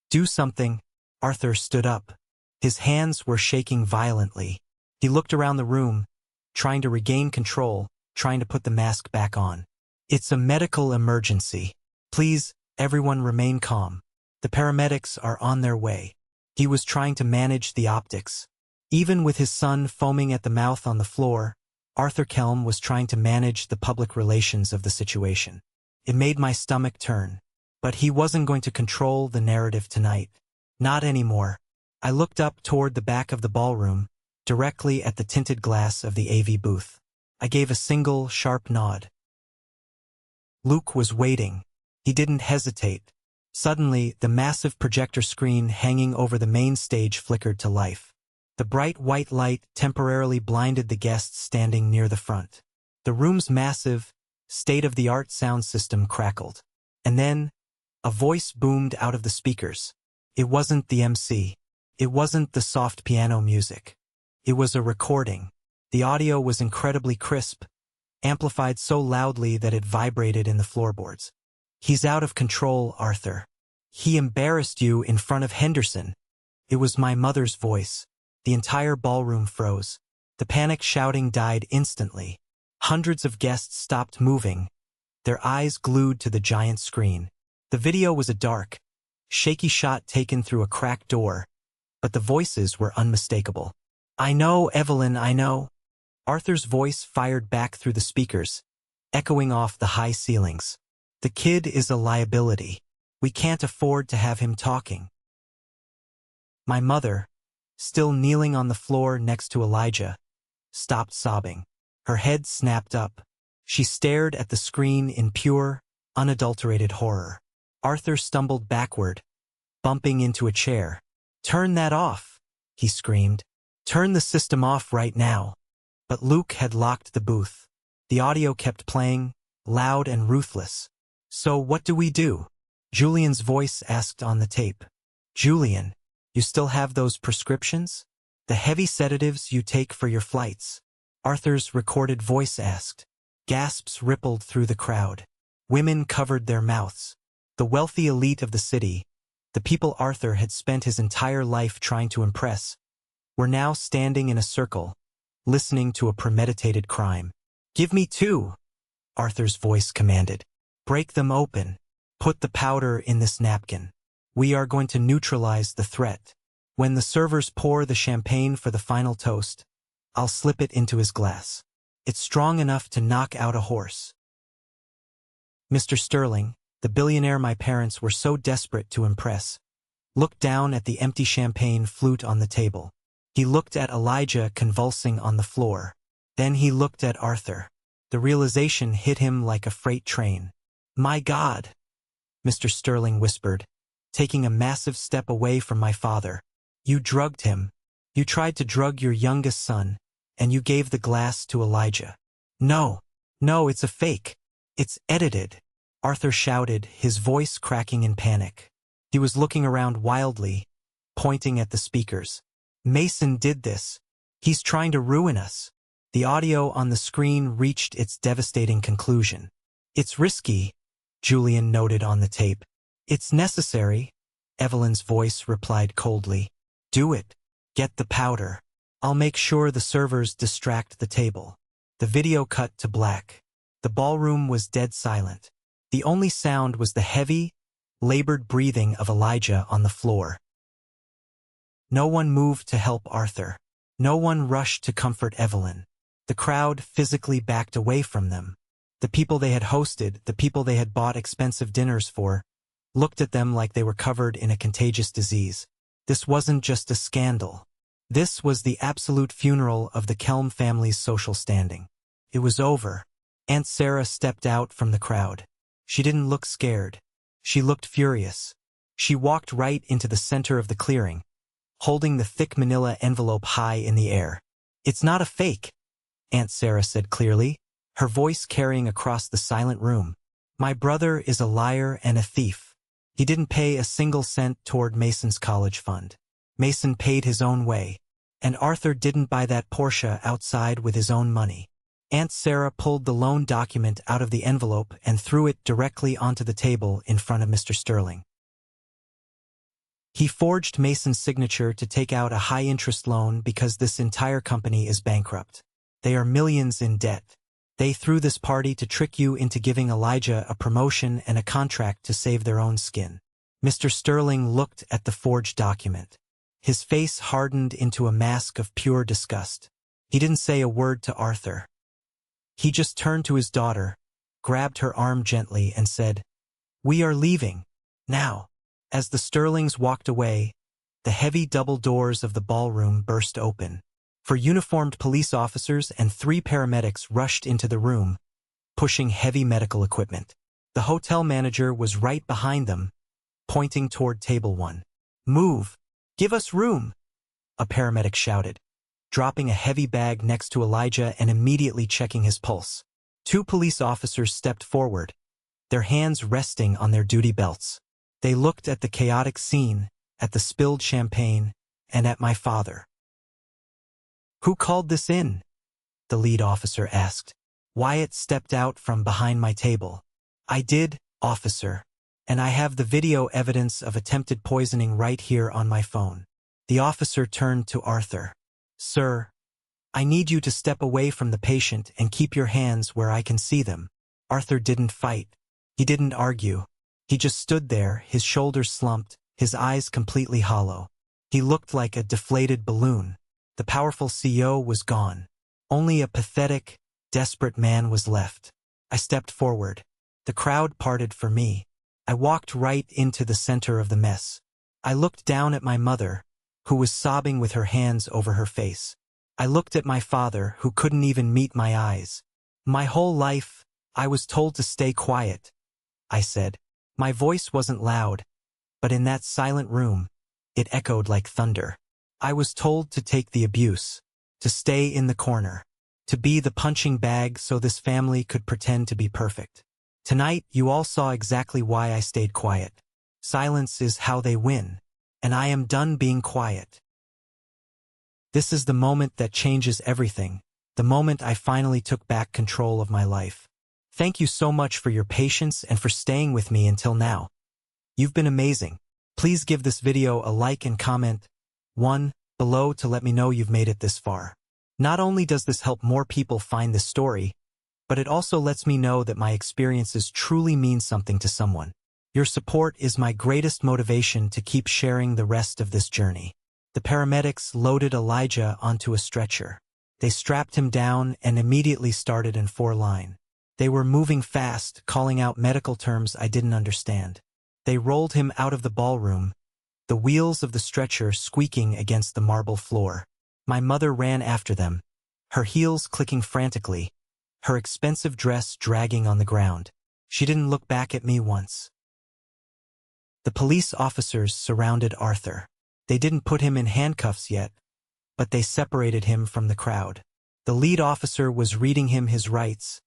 do something." Arthur stood up. His hands were shaking violently. He looked around the room, trying to regain control, trying to put the mask back on. "It's a medical emergency. Please, everyone remain calm. The paramedics are on their way." He was trying to manage the optics. Even with his son foaming at the mouth on the floor, Arthur Kelm was trying to manage the public relations of the situation. It made my stomach turn. But he wasn't going to control the narrative tonight. Not anymore. I looked up toward the back of the ballroom, directly at the tinted glass of the AV booth. I gave a single, sharp nod. Luke was waiting. He didn't hesitate. Suddenly, the massive projector screen hanging over the main stage flickered to life. The bright white light temporarily blinded the guests standing near the front. The room's massive, state-of-the-art sound system crackled. And then, a voice boomed out of the speakers. It wasn't the MC. It wasn't the soft piano music. It was a recording. The audio was incredibly crisp, amplified so loudly that it vibrated in the floorboards. "He's out of control, Arthur. He embarrassed you in front of Henderson." It was my mother's voice. The entire ballroom froze. The panic shouting died instantly. Hundreds of guests stopped moving, their eyes glued to the giant screen. The video was a dark, shaky shot taken through a cracked door, but the voices were unmistakable. "I know, Evelyn, I know." Arthur's voice fired back through the speakers, echoing off the high ceilings. "The kid is a liability. We can't afford to have him talking." My mother, still kneeling on the floor next to Elijah, stopped sobbing. Her head snapped up. She stared at the screen in pure, unadulterated horror. Arthur stumbled backward, bumping into a chair. "Turn that off," he screamed. "Turn the system off right now." But Luke had locked the booth. The audio kept playing, loud and ruthless. "So what do we do?" Julian's voice asked on the tape. "Julian, you still have those prescriptions? The heavy sedatives you take for your flights?" Arthur's recorded voice asked. Gasps rippled through the crowd. Women covered their mouths. The wealthy elite of the city, the people Arthur had spent his entire life trying to impress, were now standing in a circle, listening to a premeditated crime. "Give me 2, Arthur's voice commanded. "Break them open. Put the powder in this napkin. We are going to neutralize the threat. When the servers pour the champagne for the final toast, I'll slip it into his glass. It's strong enough to knock out a horse." Mr. Sterling, the billionaire my parents were so desperate to impress, looked down at the empty champagne flute on the table. He looked at Elijah convulsing on the floor. Then he looked at Arthur. The realization hit him like a freight train. "My God," Mr. Sterling whispered, taking a massive step away from my father. "You drugged him. You tried to drug your youngest son, and you gave the glass to Elijah." No, it's a fake. It's edited," Arthur shouted, his voice cracking in panic. He was looking around wildly, pointing at the speakers. "Mason did this. He's trying to ruin us." The audio on the screen reached its devastating conclusion. "It's risky," Julian noted on the tape. "It's necessary," Evelyn's voice replied coldly. "Do it. Get the powder. I'll make sure the servers distract the table." The video cut to black. The ballroom was dead silent. The only sound was the heavy, labored breathing of Elijah on the floor. No one moved to help Arthur. No one rushed to comfort Evelyn. The crowd physically backed away from them. The people they had hosted, the people they had bought expensive dinners for, looked at them like they were covered in a contagious disease. This wasn't just a scandal. This was the absolute funeral of the Kelm family's social standing. It was over. Aunt Sarah stepped out from the crowd. She didn't look scared. She looked furious. She walked right into the center of the clearing, holding the thick manila envelope high in the air. "It's not a fake," Aunt Sarah said clearly, her voice carrying across the silent room. "My brother is a liar and a thief. He didn't pay a single cent toward Mason's college fund. Mason paid his own way, and Arthur didn't buy that Porsche outside with his own money." Aunt Sarah pulled the loan document out of the envelope and threw it directly onto the table in front of Mr. Sterling. "He forged Mason's signature to take out a high-interest loan because this entire company is bankrupt. They are millions in debt. They threw this party to trick you into giving Elijah a promotion and a contract to save their own skin." Mr. Sterling looked at the forged document. His face hardened into a mask of pure disgust. He didn't say a word to Arthur. He just turned to his daughter, grabbed her arm gently, and said, "We are leaving. Now." As the Sterlings walked away, the heavy double doors of the ballroom burst open. 4 uniformed police officers and 3 paramedics rushed into the room, pushing heavy medical equipment. The hotel manager was right behind them, pointing toward table 1. "Move! Give us room!" a paramedic shouted, dropping a heavy bag next to Elijah and immediately checking his pulse. 2 police officers stepped forward, their hands resting on their duty belts. They looked at the chaotic scene, at the spilled champagne, and at my father. "Who called this in?" the lead officer asked. Wyatt stepped out from behind my table. "I did, officer. And I have the video evidence of attempted poisoning right here on my phone." The officer turned to Arthur. "Sir, I need you to step away from the patient and keep your hands where I can see them." Arthur didn't fight. He didn't argue. He just stood there, his shoulders slumped, his eyes completely hollow. He looked like a deflated balloon. The powerful CO was gone. Only a pathetic, desperate man was left. I stepped forward. The crowd parted for me. I walked right into the center of the mess. I looked down at my mother, who was sobbing with her hands over her face. I looked at my father, who couldn't even meet my eyes. "My whole life, I was told to stay quiet," I said. My voice wasn't loud, but in that silent room, it echoed like thunder. I was told to take the abuse, to stay in the corner, to be the punching bag so this family could pretend to be perfect. Tonight, you all saw exactly why I stayed quiet. Silence is how they win, and I am done being quiet. This is the moment that changes everything, the moment I finally took back control of my life. Thank you so much for your patience and for staying with me until now. You've been amazing. Please give this video a like and comment 1 below to let me know you've made it this far. Not only does this help more people find this story, but it also lets me know that my experiences truly mean something to someone. Your support is my greatest motivation to keep sharing the rest of this journey. The paramedics loaded Elijah onto a stretcher. They strapped him down and immediately started in 4-line. They were moving fast, calling out medical terms I didn't understand. They rolled him out of the ballroom, the wheels of the stretcher squeaking against the marble floor. My mother ran after them, her heels clicking frantically, her expensive dress dragging on the ground. She didn't look back at me once. The police officers surrounded Arthur. They didn't put him in handcuffs yet, but they separated him from the crowd. The lead officer was reading him his rights,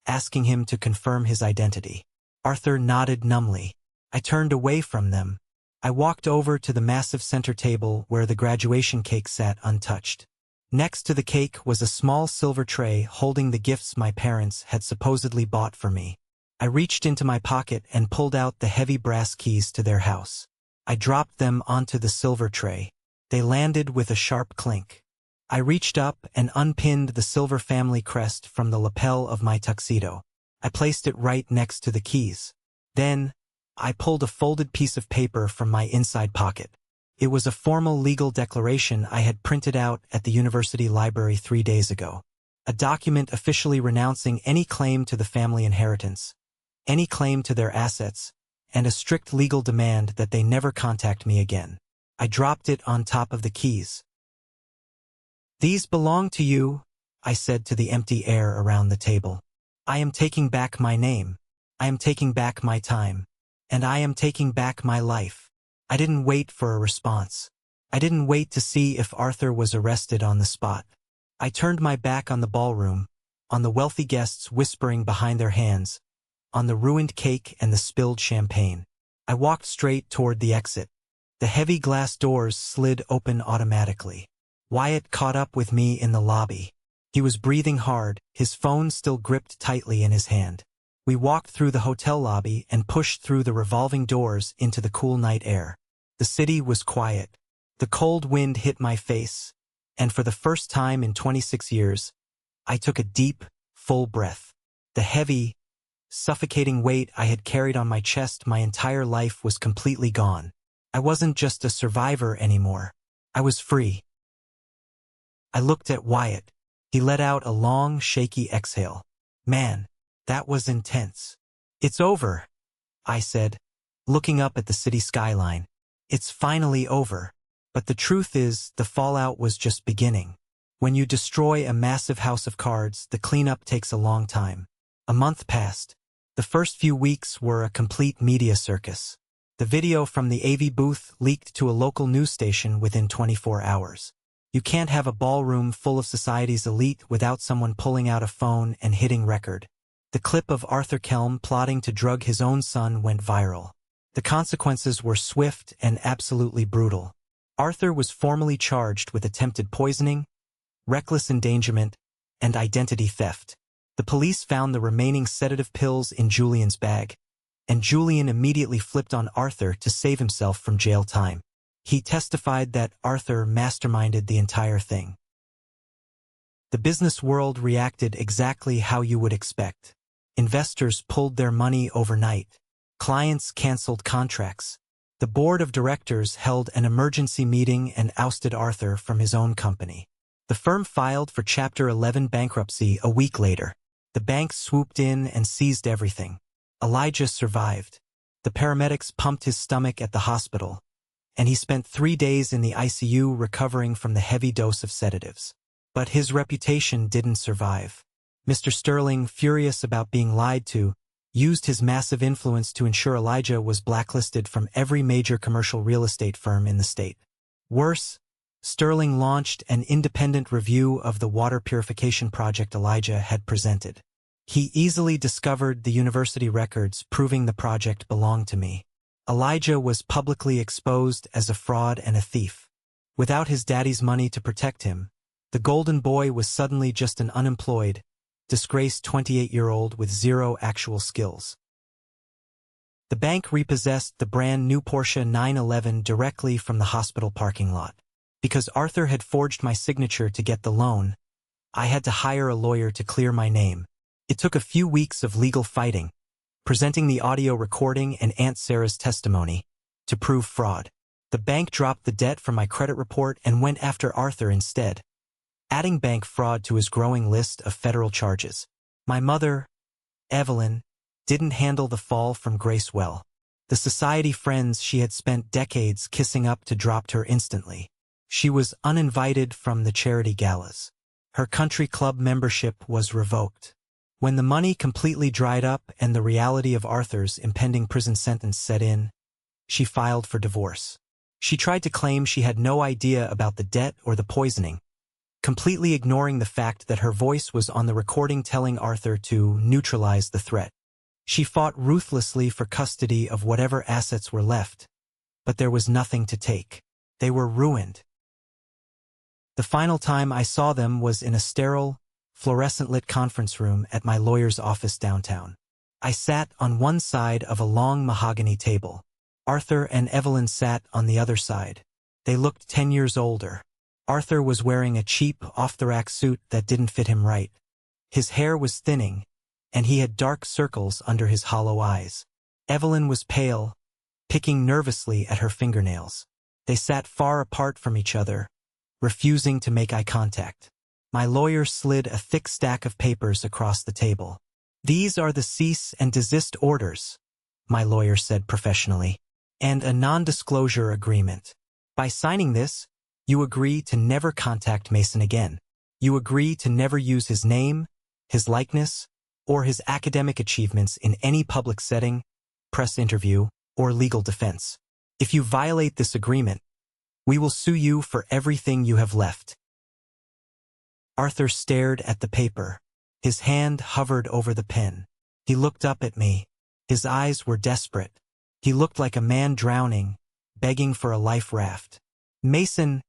asking him to confirm his identity. Arthur nodded numbly. I turned away from them. I walked over to the massive center table where the graduation cake sat untouched. Next to the cake was a small silver tray holding the gifts my parents had supposedly bought for me. I reached into my pocket and pulled out the heavy brass keys to their house. I dropped them onto the silver tray. They landed with a sharp clink. I reached up and unpinned the silver family crest from the lapel of my tuxedo. I placed it right next to the keys. Then, I pulled a folded piece of paper from my inside pocket. It was a formal legal declaration I had printed out at the university library 3 days ago. A document officially renouncing any claim to the family inheritance, any claim to their assets, and a strict legal demand that they never contact me again. I dropped it on top of the keys. "These belong to you," I said to the empty air around the table. "I am taking back my name. I am taking back my time. And I am taking back my life." I didn't wait for a response. I didn't wait to see if Arthur was arrested on the spot. I turned my back on the ballroom, on the wealthy guests whispering behind their hands, on the ruined cake and the spilled champagne. I walked straight toward the exit. The heavy glass doors slid open automatically. Wyatt caught up with me in the lobby. He was breathing hard, his phone still gripped tightly in his hand. We walked through the hotel lobby and pushed through the revolving doors into the cool night air. The city was quiet. The cold wind hit my face, and for the first time in 26 years, I took a deep, full breath. The heavy, suffocating weight I had carried on my chest my entire life was completely gone. I wasn't just a survivor anymore. I was free. I looked at Wyatt. He let out a long, shaky exhale. Man, that was intense. "It's over," I said, looking up at the city skyline. "It's finally over." But the truth is, the fallout was just beginning. When you destroy a massive house of cards, the cleanup takes a long time. A month passed. The first few weeks were a complete media circus. The video from the AV booth leaked to a local news station within 24 hours. You can't have a ballroom full of society's elite without someone pulling out a phone and hitting record. The clip of Arthur Kelm plotting to drug his own son went viral. The consequences were swift and absolutely brutal. Arthur was formally charged with attempted poisoning, reckless endangerment, and identity theft. The police found the remaining sedative pills in Julian's bag, and Julian immediately flipped on Arthur to save himself from jail time. He testified that Arthur masterminded the entire thing. The business world reacted exactly how you would expect. Investors pulled their money overnight. Clients canceled contracts. The board of directors held an emergency meeting and ousted Arthur from his own company. The firm filed for Chapter 11 bankruptcy a week later. The bank swooped in and seized everything. Elijah survived. The paramedics pumped his stomach at the hospital, and he spent 3 days in the ICU recovering from the heavy dose of sedatives. But his reputation didn't survive. Mr. Sterling, furious about being lied to, used his massive influence to ensure Elijah was blacklisted from every major commercial real estate firm in the state. Worse, Sterling launched an independent review of the water purification project Elijah had presented. He easily discovered the university records proving the project belonged to me. Elijah was publicly exposed as a fraud and a thief. Without his daddy's money to protect him, the golden boy was suddenly just an unemployed, disgraced 28-year-old with zero actual skills. The bank repossessed the brand new Porsche 911 directly from the hospital parking lot. Because Arthur had forged my signature to get the loan, I had to hire a lawyer to clear my name. It took a few weeks of legal fighting, presenting the audio recording and Aunt Sarah's testimony, to prove fraud. The bank dropped the debt from my credit report and went after Arthur instead, adding bank fraud to his growing list of federal charges. My mother, Evelyn, didn't handle the fall from grace well. The society friends she had spent decades kissing up to dropped her instantly. She was uninvited from the charity galas. Her country club membership was revoked. When the money completely dried up and the reality of Arthur's impending prison sentence set in, she filed for divorce. She tried to claim she had no idea about the debt or the poisoning, completely ignoring the fact that her voice was on the recording telling Arthur to neutralize the threat. She fought ruthlessly for custody of whatever assets were left, but there was nothing to take. They were ruined. The final time I saw them was in a sterile, fluorescent-lit conference room at my lawyer's office downtown. I sat on one side of a long mahogany table. Arthur and Evelyn sat on the other side. They looked 10 years older. Arthur was wearing a cheap, off-the-rack suit that didn't fit him right. His hair was thinning, and he had dark circles under his hollow eyes. Evelyn was pale, picking nervously at her fingernails. They sat far apart from each other, refusing to make eye contact. My lawyer slid a thick stack of papers across the table. "These are the cease and desist orders," my lawyer said professionally, "and a non-disclosure agreement. By signing this, you agree to never contact Mason again. You agree to never use his name, his likeness, or his academic achievements in any public setting, press interview, or legal defense. If you violate this agreement, we will sue you for everything you have left." Arthur stared at the paper. His hand hovered over the pen. He looked up at me. His eyes were desperate. He looked like a man drowning, begging for a life raft. "Mason,"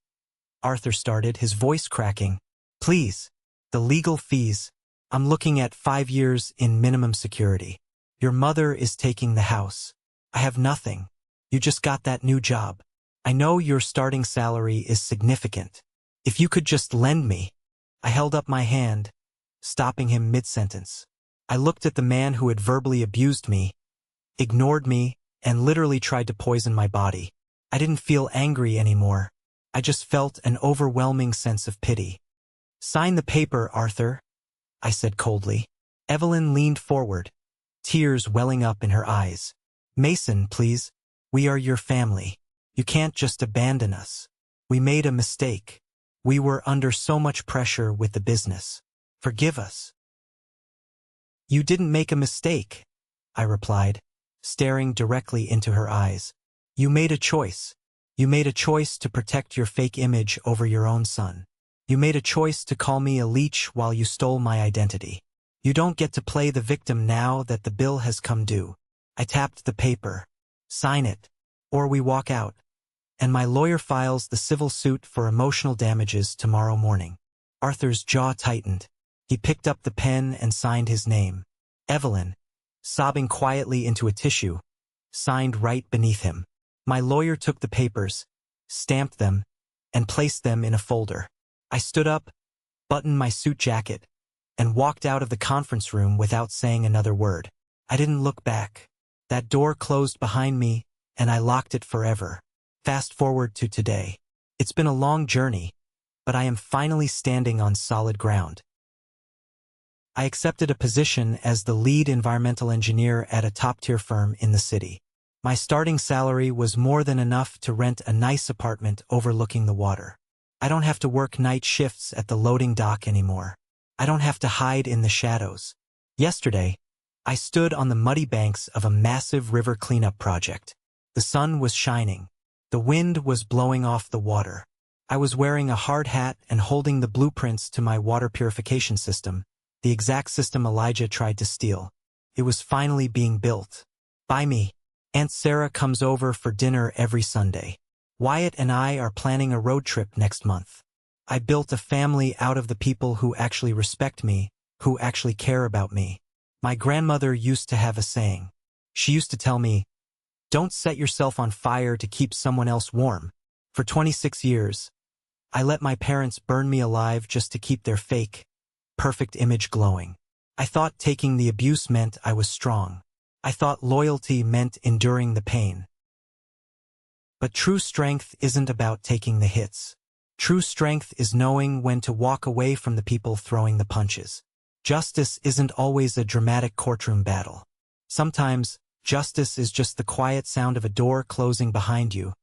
Arthur started, his voice cracking. "Please, the legal fees. I'm looking at 5 years in minimum security. Your mother is taking the house. I have nothing. You just got that new job. I know your starting salary is significant. If you could just lend me." I held up my hand, stopping him mid-sentence. I looked at the man who had verbally abused me, ignored me, and literally tried to poison my body. I didn't feel angry anymore. I just felt an overwhelming sense of pity. "Sign the paper, Arthur," I said coldly. Evelyn leaned forward, tears welling up in her eyes. "Mason, please. We are your family. You can't just abandon us. We made a mistake. We were under so much pressure with the business. Forgive us." "You didn't make a mistake," I replied, staring directly into her eyes. You made a choice. You made a choice to protect your fake image over your own son. You made a choice to call me a leech while you stole my identity. You don't get to play the victim now that the bill has come due. I tapped the paper. Sign it, or we walk out. And my lawyer files the civil suit for emotional damages tomorrow morning. Arthur's jaw tightened. He picked up the pen and signed his name. Evelyn, sobbing quietly into a tissue, signed right beneath him. My lawyer took the papers, stamped them, and placed them in a folder. I stood up, buttoned my suit jacket, and walked out of the conference room without saying another word. I didn't look back. That door closed behind me, and I locked it forever. Fast forward to today. It's been a long journey, but I am finally standing on solid ground. I accepted a position as the lead environmental engineer at a top-tier firm in the city. My starting salary was more than enough to rent a nice apartment overlooking the water. I don't have to work night shifts at the loading dock anymore. I don't have to hide in the shadows. Yesterday, I stood on the muddy banks of a massive river cleanup project. The sun was shining. The wind was blowing off the water. I was wearing a hard hat and holding the blueprints to my water purification system, the exact system Elijah tried to steal. It was finally being built. By me. Aunt Sarah comes over for dinner every Sunday. Wyatt and I are planning a road trip next month. I built a family out of the people who actually respect me, who actually care about me. My grandmother used to have a saying. She used to tell me, "Don't set yourself on fire to keep someone else warm." For 26 years, I let my parents burn me alive just to keep their fake, perfect image glowing. I thought taking the abuse meant I was strong. I thought loyalty meant enduring the pain. But true strength isn't about taking the hits. True strength is knowing when to walk away from the people throwing the punches. Justice isn't always a dramatic courtroom battle. Sometimes, justice is just the quiet sound of a door closing behind you,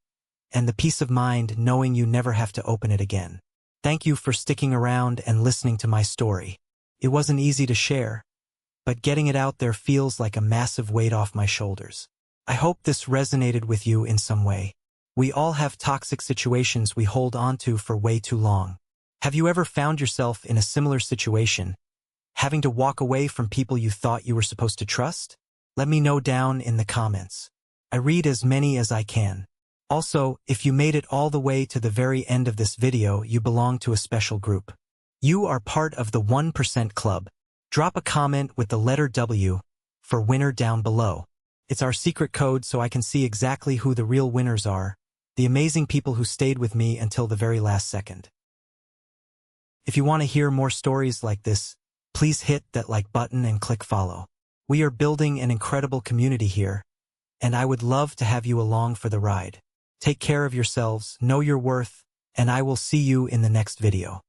and the peace of mind knowing you never have to open it again. Thank you for sticking around and listening to my story. It wasn't easy to share, but getting it out there feels like a massive weight off my shoulders. I hope this resonated with you in some way. We all have toxic situations we hold onto for way too long. Have you ever found yourself in a similar situation, having to walk away from people you thought you were supposed to trust? Let me know down in the comments. I read as many as I can. Also, if you made it all the way to the very end of this video, you belong to a special group. You are part of the 1% Club. Drop a comment with the letter W for winner down below. It's our secret code so I can see exactly who the real winners are, the amazing people who stayed with me until the very last second. If you want to hear more stories like this, please hit that like button and click follow. We are building an incredible community here, and I would love to have you along for the ride. Take care of yourselves, know your worth, and I will see you in the next video.